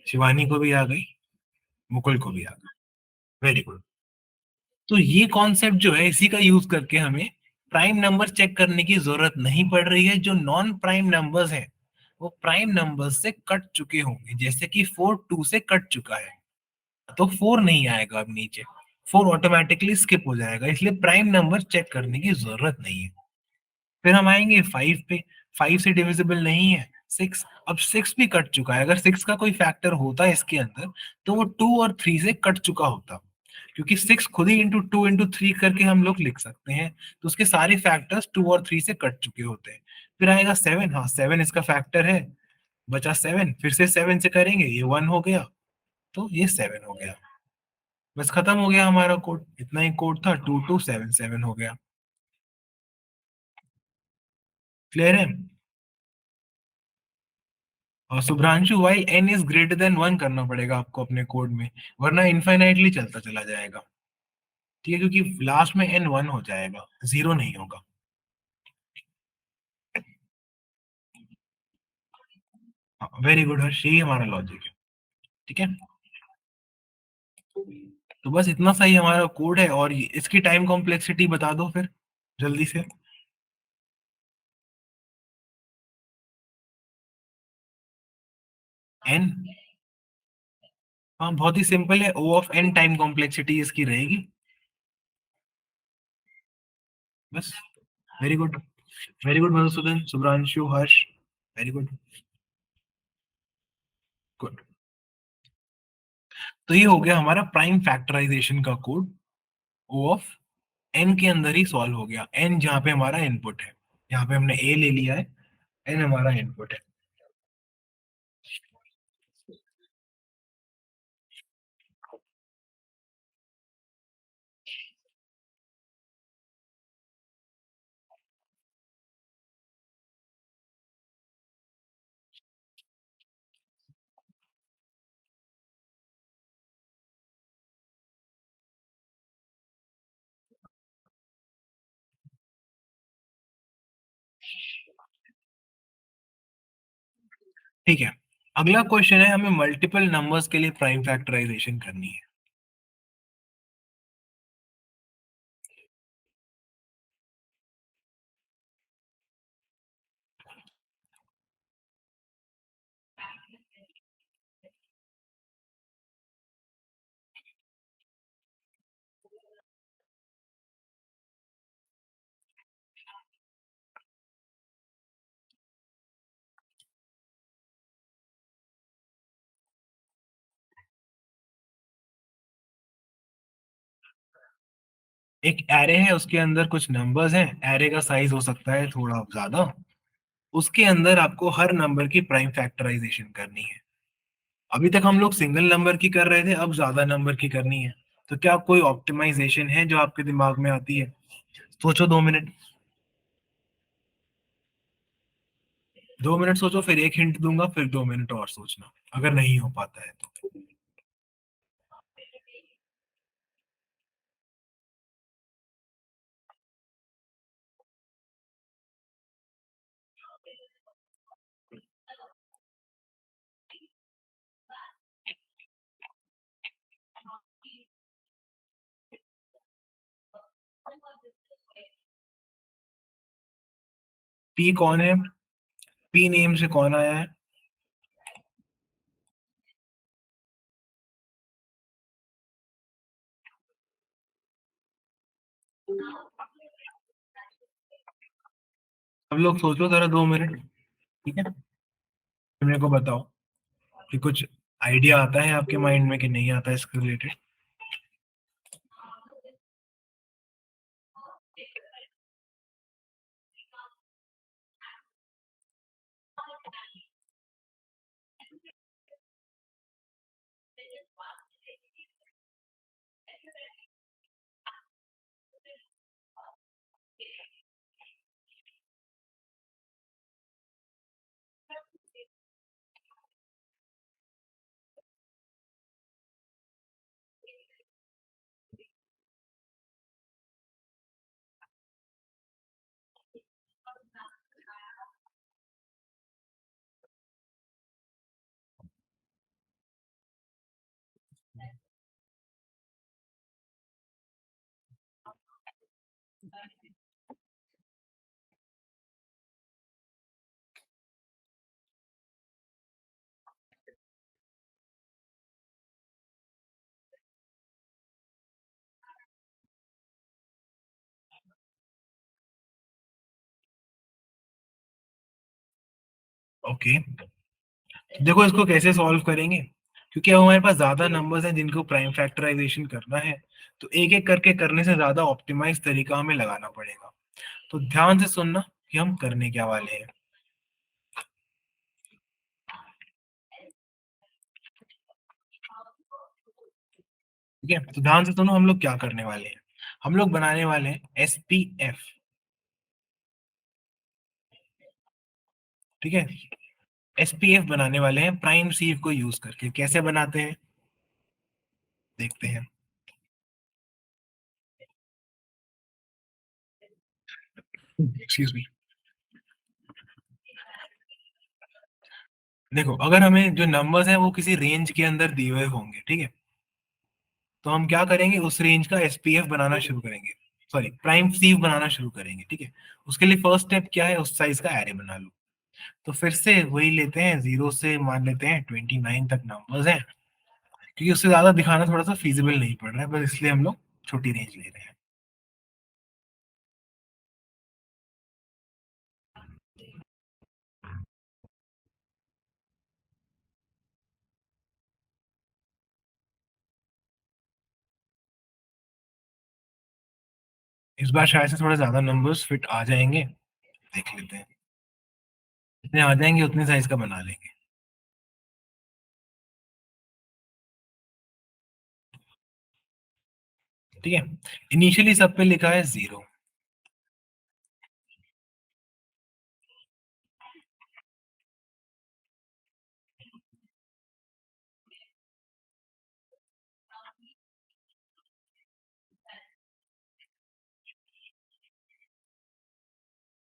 शिवानी को भी आ गई, मुकुल को भी आ गई। Very good. तो ये कॉन्सेप्ट जो है, इसी का यूज करके हमें प्राइम नंबर चेक करने की जरूरत नहीं पड़ रही है। जो नॉन प्राइम नंबर्स हैं वो प्राइम नंबर्स से कट चुके होंगे, जैसे कि 4 2 से कट चुका है, तो 4 नहीं आएगा अब नीचे, 4 ऑटोमेटिकली स्किप हो जाएगा, इसलिए प्राइम नंबर चेक करने की जरूरत नहीं है। फिर हम आएंगे 5 पे। 5 से डिविजिबल नहीं है 6। अब 6 भी कट चुका है, अगर 6 का कोई फैक्टर होता है इसके अंदर तो वो 2 और 3 से कट चुका होता, क्योंकि 6 खुद ही इंटू 2 इंटू 3 करके हम लोग लिख सकते हैं, तो उसके सारे फैक्टर्स 2 और 3 से कट चुके होते हैं। फिर आएगा 7, हाँ 7 इसका फैक्टर है, बचा 7, फिर से 7 से करेंगे, ये 1 हो गया, तो ये 7 हो गया। बस खत्म हो गया हमारा कोड, इतना ही कोड था, 2 2 7 7 हो गया। क्लियर है? और Shubhranshu, why n is greater than 1 करना पड़ेगा आपको अपने कोड में, वरना इनफाइनाइटली चलता चला जाएगा। ठीक है, क्योंकि लास्ट में n 1 हो जाएगा, 0 नहीं होगा। वेरी गुड हर्ष, यही हमारा लॉजिक है। ठीक है, तो बस इतना सा ही हमारा कोड है, और इसकी टाइम कॉम्प्लेक्सिटी बता दो फिर जल्दी से। n, हाँ बहुत ही सिंपल है, O of n time complexity इसकी रहेगी, बस। Very good, very good Madhusudan, Shubhranshu, Harsh, very good, good. तो ये हो गया हमारा प्राइम फैक्टराइजेशन का कोड, O ऑफ n के अंदर ही सॉल्व हो गया। n जहाँ पे हमारा इनपुट है, यहाँ पे हमने a ले लिया है, n हमारा इनपुट है। ठीक है, अगला क्वेश्चन है, हमें मल्टीपल नंबर्स के लिए प्राइम फैक्टराइजेशन करनी है। एक एरे है, उसके अंदर कुछ नंबर्स हैं, एरे का साइज हो सकता है थोड़ा ज्यादा, उसके अंदर आपको हर नंबर की प्राइम फैक्टराइजेशन करनी है। अभी तक हम लोग सिंगल नंबर की कर रहे थे, अब ज्यादा नंबर की करनी है। तो क्या कोई ऑप्टिमाइजेशन है जो आपके दिमाग में आती है? सोचो 2 मिनट, 2 मिनट सोचो, फिर एक हिंट दूंगा, फिर 2 मिनट और सोचना, अगर नहीं हो पाता है तो। पी कौन है? पी नेम से कौन आया है? सब लोग सोचो जरा 2 मिनट, ठीक है? मेरे को बताओ कि कुछ आइडिया आता है आपके माइंड में कि नहीं आता है इसके रिलेटेड? ओके, देखो इसको कैसे सॉल्व करेंगे, क्योंकि अब हमारे पास ज्यादा नंबर्स हैं जिनको प्राइम फैक्टराइजेशन करना है, तो एक एक करके करने से ज्यादा ऑप्टिमाइज तरीका हमें लगाना पड़ेगा। तो ध्यान से सुनना कि हम करने क्या वाले हैं। ठीक है, तो ध्यान से सुनो हम लोग क्या करने वाले हैं। हम लोग बनाने वाले हैं SPF, ठीक है? SPF बनाने वाले हैं प्राइम सीव को यूज करके। कैसे बनाते हैं देखते हैं। Excuse me. देखो अगर हमें जो नंबर्स हैं वो किसी रेंज के अंदर दिए हुए होंगे, ठीक है, तो हम क्या करेंगे, उस रेंज का SPF बनाना शुरू करेंगे, सॉरी प्राइम सीव बनाना शुरू करेंगे, ठीक है? उसके लिए फर्स्ट स्टेप क्या है, उस साइज का एरे बना लो। तो फिर से वही लेते हैं, 0 से मान लेते हैं 29 तक नंबर्स हैं, क्योंकि उससे ज्यादा दिखाना थोड़ा सा फीजिबल नहीं पड़ रहा है, बस इसलिए हम लोग छोटी रेंज ले रहे हैं। इस बार शायद से थोड़ा ज्यादा नंबर्स फिट आ जाएंगे, देख लेते हैं। जितने आ जाएंगे उतने साइज का बना लेंगे। ठीक है, इनिशियली सब पे लिखा है 0।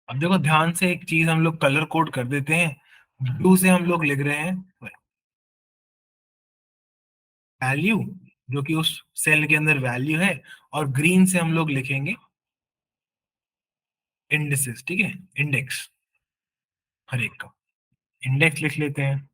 अब देखो ध्यान से एक चीज हम लोग कलर कोड कर देते हैं। ब्लू से हम लोग लिख रहे हैं वैल्यू, जो कि उस सेल के अंदर वैल्यू है, और ग्रीन से हम लोग लिखेंगे इंडिसेस, ठीक है, इंडेक्स, हर एक का इंडेक्स लिख लेते हैं।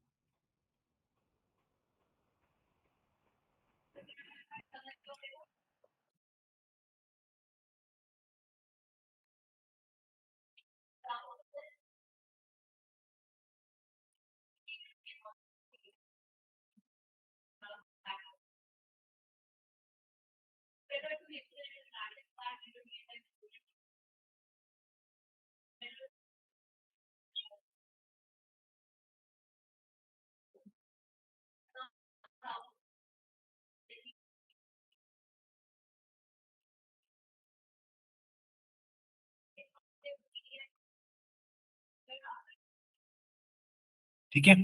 ठीक है,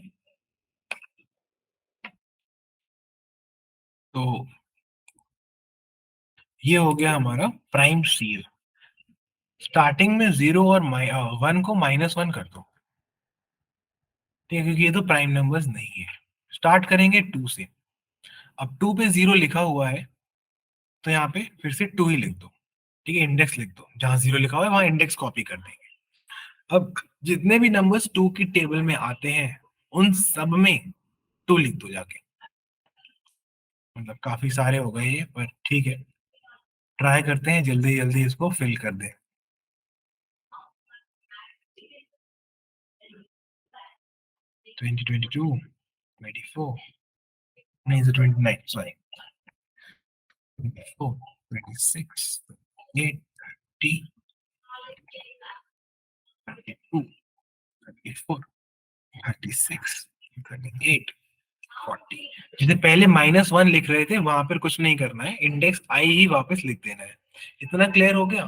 तो ये हो गया हमारा प्राइम सीव। स्टार्टिंग में 0 और 1 को -1 कर दो, ठीक है, क्योंकि ये तो प्राइम नंबर्स नहीं है। स्टार्ट करेंगे 2 से। अब 2 पे 0 लिखा हुआ है, तो यहाँ पे फिर से 2 ही लिख दो, ठीक है, इंडेक्स लिख दो, जहां 0 लिखा हुआ है वहां इंडेक्स कॉपी कर देंगे। अब जितने भी नंबर्स 2 की टेबल में आते हैं उन सब में 2 लिख दो जाके। मतलब काफी सारे हो गए ये, पर ठीक है, ट्राई करते हैं जल्दी जल्दी इसको फिल कर दें। 2022 24 नहीं so 29 sorry 24 26 8 30 32 34 36 38 40 जैसे पहले -1 लिख रहे थे वहां पर कुछ नहीं करना है, इंडेक्स आई ही वापस लिख देना है। इतना क्लियर हो गया?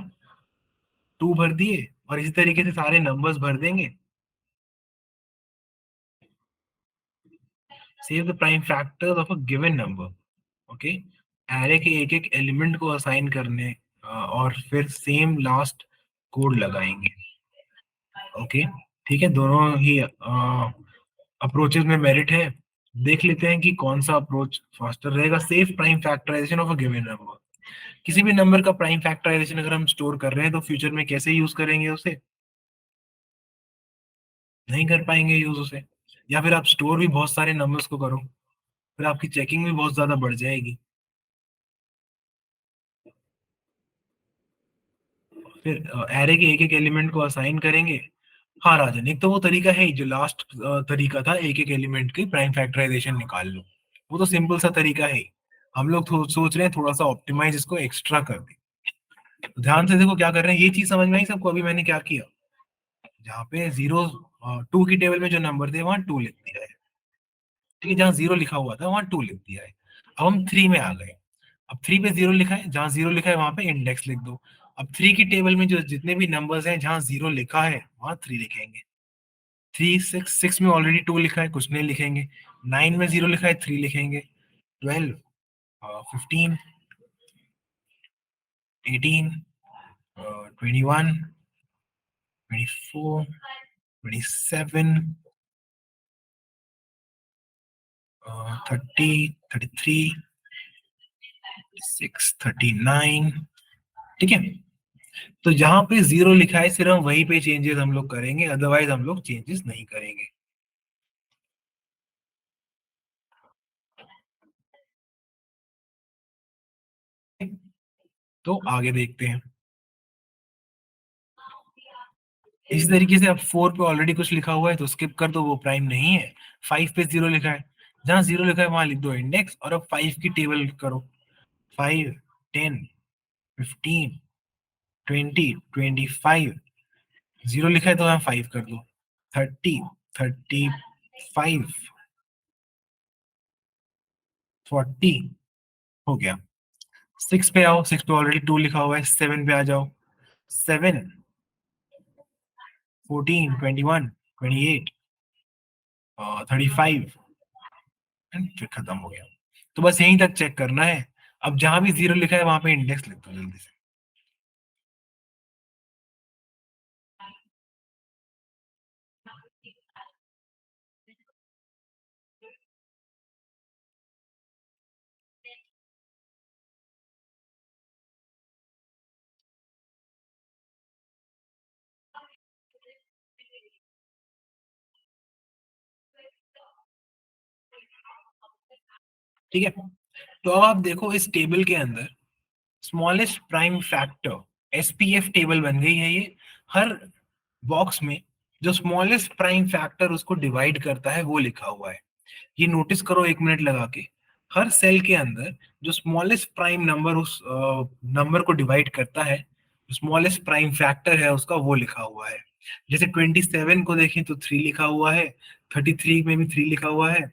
2 भर दिए और इसी तरीके से सारे नंबर्स भर देंगे। Save the prime factors of a given number. Okay, array के एक एक एलिमेंट को असाइन करने और फिर सेम लास्ट कोड लगाएंगे। ओके, ठीक है, दोनों ही अप्रोचेस में मेरिट है। देख लेते हैं कि कौन सा अप्रोच फास्टर रहेगा। सेफ prime factorization of a given number. किसी भी नंबर का प्राइम फैक्टराइजेशन अगर हम स्टोर कर रहे हैं तो फ्यूचर में कैसे यूज करेंगे उसे? नहीं कर पाएंगे यूज उसे। या फिर आप स्टोर भी बहुत सारे नंबर्स को करो, फिर आपकी चेकिंग भी बहुत ज्यादा बढ़ जाएगी। फिर एरे के एक एक एलिमेंट को असाइन करेंगे। हाँ राजन, एक तो वो तरीका है ही, जो लास्ट तरीका था एक एक एलिमेंट की प्राइम फैक्टराइजेशन निकाल लो, वो तो सिंपल सा तरीका है ही। हम लोग सोच रहे हैं थोड़ा सा ऑप्टिमाइज इसको एक्स्ट्रा कर दें। तो ध्यान से देखो क्या कर रहे हैं, ये चीज समझ में आई सबको? अभी मैंने क्या किया, जहाँ पे 0 2 की टेबल में जो नंबर थे वहां 2 लिख दिया है, ठीक है, जहाँ 0 लिखा हुआ था वहां 2 लिख दिया है। अब हम 3 में आ गए। अब 3 पे 0 लिखा है, जहाँ 0 लिखा है वहां पे इंडेक्स लिख दो। अब 3 की टेबल में जो जितने भी नंबर्स हैं जहाँ 0 लिखा है वहां 3 लिखेंगे। 3 6 6 में ऑलरेडी 2 लिखा है, कुछ नहीं लिखेंगे। 9 में 0 लिखा है, 3 लिखेंगे। 12 15 18 21 24 27 30 33 36 39, ठीक है। तो जहां पे 0 लिखा है सिर्फ हम वहीं पे चेंजेस हम लोग करेंगे, अदरवाइज हम लोग चेंजेस नहीं करेंगे। तो आगे देखते हैं। इसी तरीके से अब 4 पे ऑलरेडी कुछ लिखा हुआ है तो स्किप कर दो, वो प्राइम नहीं है। 5 पे 0 लिखा है, जहां 0 लिखा है वहां लिख दो इंडेक्स, और अब 5 की टेबल करो। 5 10 15 20 25, 0 लिखा है तो वहां 5 कर दो। 30 35 40 हो गया। 6 पे आओ, 6 पे ऑलरेडी 2 लिखा हुआ है। 7 पे आ जाओ, 7 14 21 28 35 एंड फिर खत्म हो गया। तो बस यहीं तक चेक करना है। अब जहां भी 0 लिखा है वहां पे इंडेक्स लिख दो जल्दी से। ठीक है, तो अब आप देखो इस टेबल के अंदर smallest prime factor SPF table बन गई है ये। हर बॉक्स में जो स्मॉलेस्ट प्राइम फैक्टर उसको डिवाइड करता है वो लिखा हुआ है। ये नोटिस करो 1 मिनट लगा के, हर सेल के अंदर जो स्मॉलेस्ट प्राइम नंबर उस नंबर को डिवाइड करता है, स्मॉलेस्ट प्राइम फैक्टर है उसका, वो लिखा हुआ है। जैसे 27 को देखें तो 3 लिखा हुआ है, 33 में भी 3 लिखा हुआ है,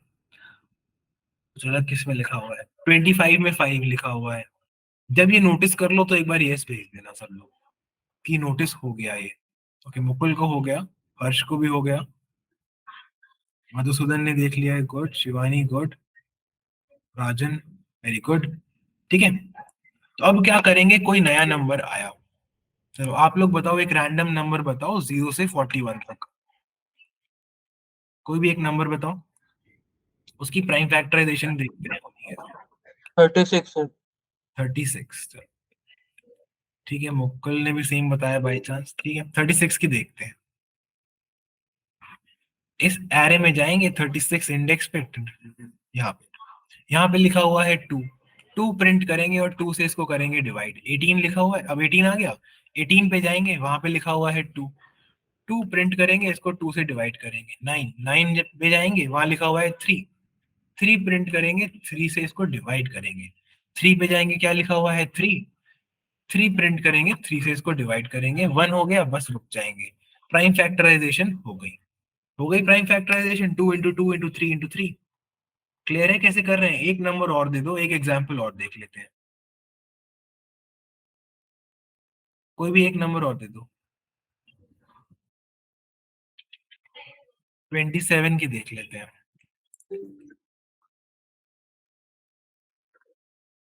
चलो किस में लिखा हुआ है, 25 में 5 लिखा हुआ है। जब ये नोटिस कर लो तो एक बार यस भेज देना सब लोग कि नोटिस हो गया ये। ओके, मुकुल को हो गया, हर्ष को भी हो गया, मधुसूदन ने देख लिया है, गुड। शिवानी गुड, राजन वेरी गुड, ठीक है। तो अब क्या करेंगे, कोई नया नंबर आया, चलो आप लोग बताओ, एक रैंडम नंबर बताओ 0 से 41 तक, कोई भी एक नंबर बताओ, उसकी प्राइम फैक्टराइजेशन देखते हैं। 36 है। 36, ठीक है, मुक्कल ने भी सेम बताया बाई चांस, ठीक है। 36 की देखते हैं। इस एरे में जाएंगे 36 इंडेक्स पे, यहाँ पे लिखा हुआ है 2, 2 प्रिंट करेंगे और 2 से इसको करेंगे डिवाइड। 18 लिखा हुआ है, अब 18 आ गया, 18 पे जाएंगे, वहां पे लिखा हुआ है 2, 2 प्रिंट करेंगे, इसको 2 से डिवाइड करेंगे, 9 पे जाएंगे, वहां लिखा हुआ है 3, 3 प्रिंट करेंगे, 3 से इसको डिवाइड करेंगे, 3 पे जाएंगे, क्या लिखा हुआ है 3, 3 प्रिंट करेंगे, 3 से इसको डिवाइड करेंगे, 1 हो गया, बस रुक जाएंगे। प्राइम फैक्टराइजेशन हो गई, prime factorization, 2 into 2 into 3 into 3। Clear है कैसे कर रहे हैं? एक नंबर और दे दो, एक एग्जाम्पल और देख लेते हैं, कोई भी एक नंबर और दे दो। 27 की देख लेते हैं,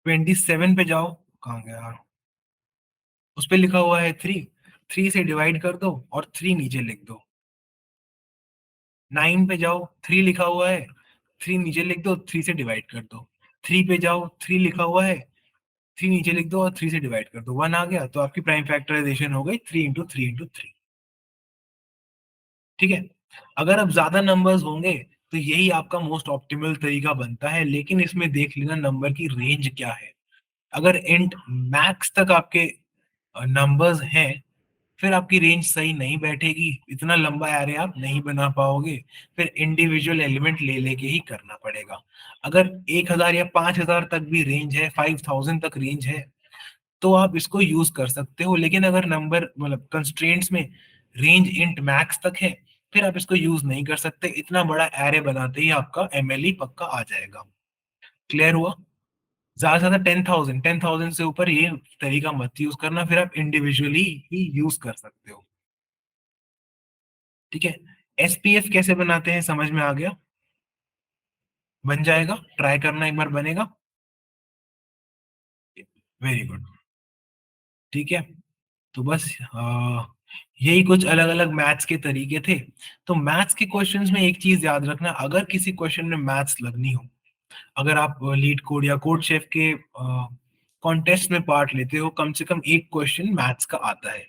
27 पे जाओ, कहाँ गया, उस पे लिखा हुआ है 3, 3 से डिवाइड कर दो और 3 नीचे लिख दो। 9 पे जाओ, 3 लिखा हुआ है, 3 नीचे लिख दो, 3 से डिवाइड कर दो। 3 पे जाओ, 3 लिखा हुआ है, 3 नीचे लिख दो और 3 से डिवाइड कर दो, 1 आ गया, तो आपकी प्राइम फैक्टराइजेशन हो गई 3 इंटू 3 इंटू 3। ठीक है, अगर अब ज्यादा नंबर्स होंगे तो यही आपका मोस्ट ऑप्टिमल तरीका बनता है, लेकिन इसमें देख लेना नंबर की रेंज क्या है। अगर इंट मैक्स तक आपके नंबर्स हैं, फिर आपकी रेंज सही नहीं बैठेगी, इतना लंबा एरे आप नहीं बना पाओगे, फिर इंडिविजुअल एलिमेंट ले लेके ही करना पड़ेगा। अगर 1000 या 5000 तक भी रेंज है, 5000 तक रेंज है, तो आप इसको यूज कर सकते हो, लेकिन अगर नंबर मतलब कंस्ट्रेंट्स में रेंज इंट मैक्स तक है, फिर आप इसको यूज नहीं कर सकते, इतना बड़ा एरे बनाते ही आपका एमएलई पक्का आ जाएगा। क्लियर हुआ? ज्यादा से ज्यादा 10,000 से ऊपर ये तरीका मत यूज करना, फिर आप इंडिविजुअली ही यूज कर सकते हो। ठीक है, एसपीएफ कैसे बनाते हैं समझ में आ गया? बन जाएगा, ट्राई करना एक बार, बनेगा। Very good. ठीक है, तो बस यही कुछ अलग अलग मैथ्स के तरीके थे। तो मैथ्स के क्वेश्चंस में एक चीज याद रखना, अगर किसी क्वेश्चन में मैथ्स लगनी हो, अगर आप लीड कोड या कोड शेफ के कॉन्टेस्ट में पार्ट लेते हो, कम से कम एक क्वेश्चन मैथ्स का आता है।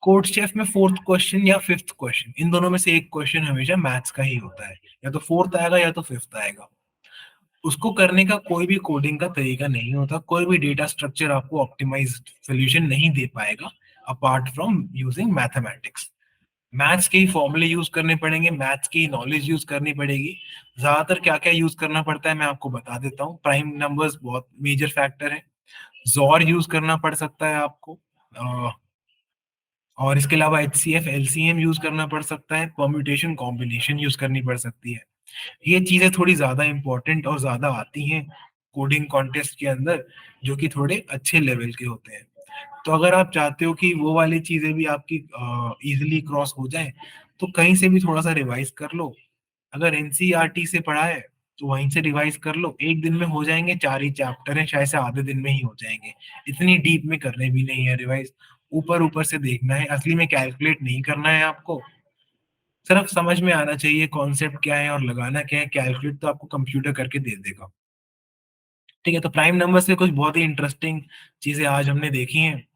कोड शेफ में 4th क्वेश्चन या 5th क्वेश्चन, इन दोनों में से एक क्वेश्चन हमेशा मैथ्स का ही होता है, या तो 4th आएगा या तो 5th आएगा। उसको करने का कोई भी कोडिंग का तरीका नहीं होता, कोई भी डेटा स्ट्रक्चर आपको ऑप्टिमाइज्ड सॉल्यूशन नहीं दे पाएगा apart from using mathematics. Maths के ही फॉर्मूले यूज करने पड़ेंगे, मैथ्स की नॉलेज यूज करनी पड़ेगी। ज्यादातर क्या क्या यूज करना पड़ता है मैं आपको बता देता हूँ। प्राइम नंबर्स बहुत मेजर फैक्टर है, जॉर यूज करना पड़ सकता है आपको, और इसके अलावा एचसीएफ एलसीएम यूज करना पड़ सकता है, परम्यूटेशन कॉम्बिनेशन यूज करनी पड़ सकती है। ये चीजें थोड़ी ज्यादा इंपॉर्टेंट और ज्यादा आती हैं कोडिंग कॉन्टेस्ट के अंदर, जो कि थोड़े अच्छे लेवल के होते हैं। तो अगर आप चाहते हो कि वो वाली चीजें भी आपकी इजीली क्रॉस हो जाए, तो कहीं से भी थोड़ा सा रिवाइज कर लो। अगर एनसीईआरटी से पढ़ा है तो वहीं से रिवाइज कर लो, एक दिन में हो जाएंगे, 4 ही चैप्टर हैं, शायद से आधे दिन में ही हो जाएंगे, इतनी डीप में करने भी नहीं है रिवाइज, ऊपर ऊपर से देखना है, असली में कैलकुलेट नहीं करना है आपको, सिर्फ समझ में आना चाहिए कॉन्सेप्ट क्या है और लगाना क्या है, कैलकुलेट तो आपको कंप्यूटर करके दे देगा। ठीक है, तो प्राइम नंबर से कुछ बहुत ही इंटरेस्टिंग चीजें आज हमने देखी हैं।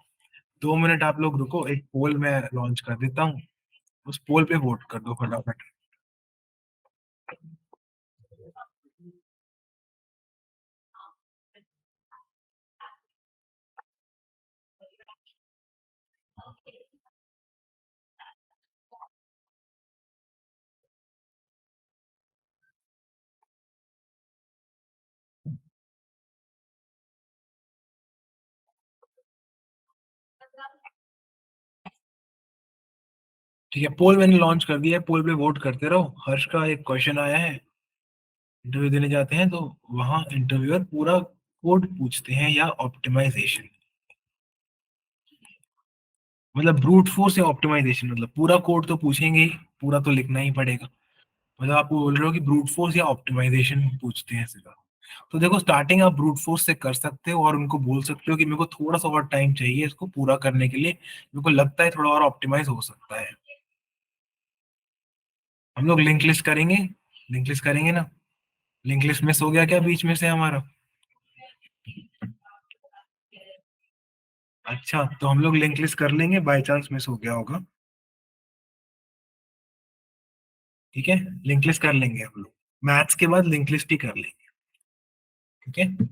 2 मिनट आप लोग रुको, एक पोल मैं लॉन्च कर देता हूँ, उस पोल पे वोट कर दो फटाफट। ठीक है, पोल मैंने लॉन्च कर दिया है, पोल पे वोट करते रहो। हर्ष का एक क्वेश्चन आया है, इंटरव्यू देने जाते हैं तो वहां इंटरव्यूअर पूरा कोड पूछते हैं या ऑप्टिमाइजेशन, मतलब ब्रूट फोर्स या ऑप्टिमाइजेशन, मतलब पूरा कोड तो पूछेंगे ही, पूरा तो लिखना ही पड़ेगा। मतलब आपको बोल रहे हो कि ब्रूट फोर्स या ऑप्टिमाइजेशन पूछते हैं सीधा। तो देखो, स्टार्टिंग आप ब्रूट फोर्स से कर सकते हो और उनको बोल सकते हो कि मेरे को थोड़ा सा और टाइम चाहिए इसको पूरा करने के लिए, मेरे को लगता है थोड़ा और ऑप्टिमाइज हो सकता है। हम लोग लिंक लिस्ट करेंगे, लिंक लिस्ट करेंगे ना? लिंक लिस्ट मिस हो गया क्या बीच में से हमारा? अच्छा, तो हम लोग लिंक लिस्ट कर लेंगे, बाय चांस मिस हो गया होगा। ठीक है, लिंक लिस्ट कर लेंगे हम लोग, मैथ्स के बाद लिंक लिस्ट ही कर लेंगे। ठीक है,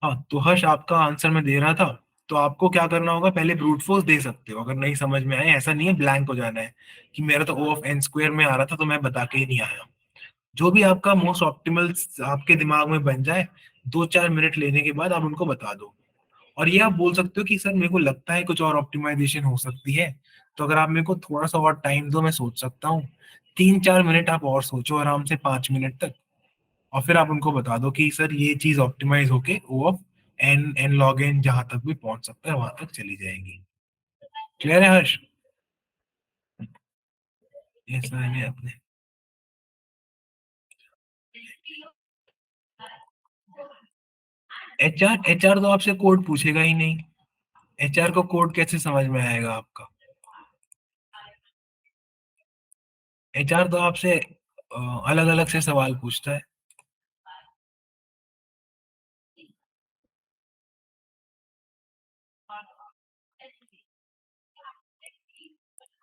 हाँ, तो हर्ष आपका आंसर मैं दे रहा था तो आपको क्या करना होगा, पहले ब्रूट फोर्स दे सकते हो अगर नहीं समझ में आए, ऐसा नहीं है ब्लैंक हो जाना है कि मेरा तो O ऑफ n स्क्वायर में आ रहा था तो मैं बता के ही नहीं आया। जो भी आपका मोस्ट ऑप्टिमल आपके दिमाग में बन जाए, 2-4 मिनट लेने के बाद आप उनको बता दो। और ये आप बोल सकते हो कि सर मेरे को लगता है कुछ और ऑप्टिमाइजेशन हो सकती है, तो अगर आप मेरे को थोड़ा सा और टाइम दो मैं सोच सकता हूँ। 3-4 मिनट आप और सोचो आराम से, 5 मिनट तक, और फिर आप उनको बता दो कि सर ये चीज ऑप्टिमाइज होके O of n log n जहां तक भी पहुंच सकता है वहां तक चली जाएगी। क्लियर है हर्ष? ये समझ में आपने? एचआर तो आपसे कोड पूछेगा ही नहीं, एचआर को कोड कैसे समझ में आएगा आपका? एचआर तो आपसे अलग अलग से सवाल पूछता है।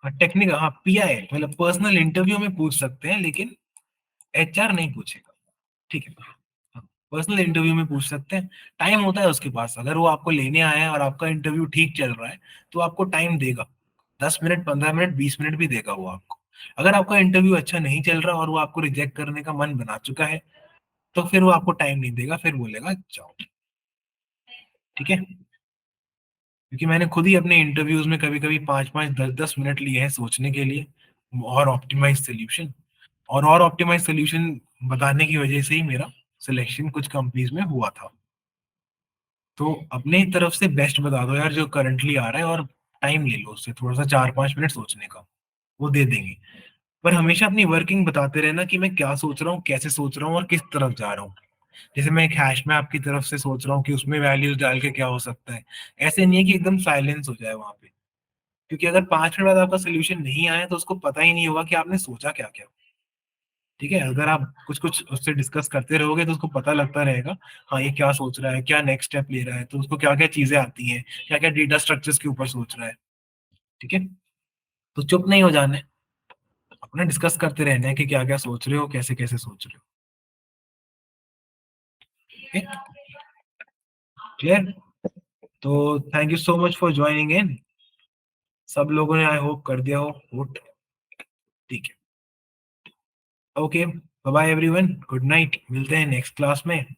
टेक्निकल, हाँ पीआई मतलब पर्सनल इंटरव्यू में पूछ सकते हैं, लेकिन एचआर नहीं पूछेगा। ठीक है, पर्सनल इंटरव्यू में पूछ सकते हैं, टाइम होता है उसके पास। अगर वो आपको लेने आया है और आपका इंटरव्यू ठीक चल रहा है तो आपको टाइम देगा, 10 मिनट, 15 मिनट, 20 मिनट भी देगा वो आपको। अगर आपका इंटरव्यू अच्छा नहीं चल रहा और वो आपको रिजेक्ट करने का मन बना चुका है तो फिर वो आपको टाइम नहीं देगा, फिर बोलेगा जाओ। ठीक है, क्योंकि मैंने खुद ही अपने इंटरव्यूज में कभी कभी 5-5, 10-10 मिनट लिए हैं सोचने के लिए और ऑप्टिमाइज सोल्यूशन, और ऑप्टिमाइज सोल्यूशन बताने की वजह से ही मेरा सिलेक्शन कुछ कंपनीज में हुआ था। तो अपने तरफ से बेस्ट बता दो यार जो करंटली आ रहा है, और टाइम ले लो उससे थोड़ा सा, 4-5 मिनट सोचने का, वो दे देंगे। पर हमेशा अपनी वर्किंग बताते रहना कि मैं क्या सोच रहा हूँ, कैसे सोच रहा हूँ और किस तरफ जा रहा हूँ। जैसे मैं एक हैश मैप की तरफ से सोच रहा हूँ कि उसमें वैल्यूज डाल के क्या हो सकता है, ऐसे नहीं है कि एकदम साइलेंस हो जाए वहां पे, क्योंकि अगर 5 मिनट बाद आपका सोल्यूशन नहीं आया तो उसको पता ही नहीं होगा कि आपने सोचा क्या क्या। ठीक है, अगर आप कुछ कुछ उससे डिस्कस करते रहोगे तो उसको पता लगता रहेगा, हाँ ये क्या सोच रहा है, क्या नेक्स्ट स्टेप ले रहा है, तो उसको क्या क्या चीजें आती हैं, क्या क्या डेटा स्ट्रक्चर्स के ऊपर सोच रहा है। ठीक है, तो चुप नहीं हो जाना है, अपना डिस्कस करते रहना है कि क्या क्या सोच रहे हो, कैसे कैसे सोच रहे हो। क्लियर? तो thank you so much for joining in, सब लोगों ने आई होप कर दिया हो वोट। ठीक है, okay, bye bye everyone, good night, मिलते हैं नेक्स्ट क्लास में।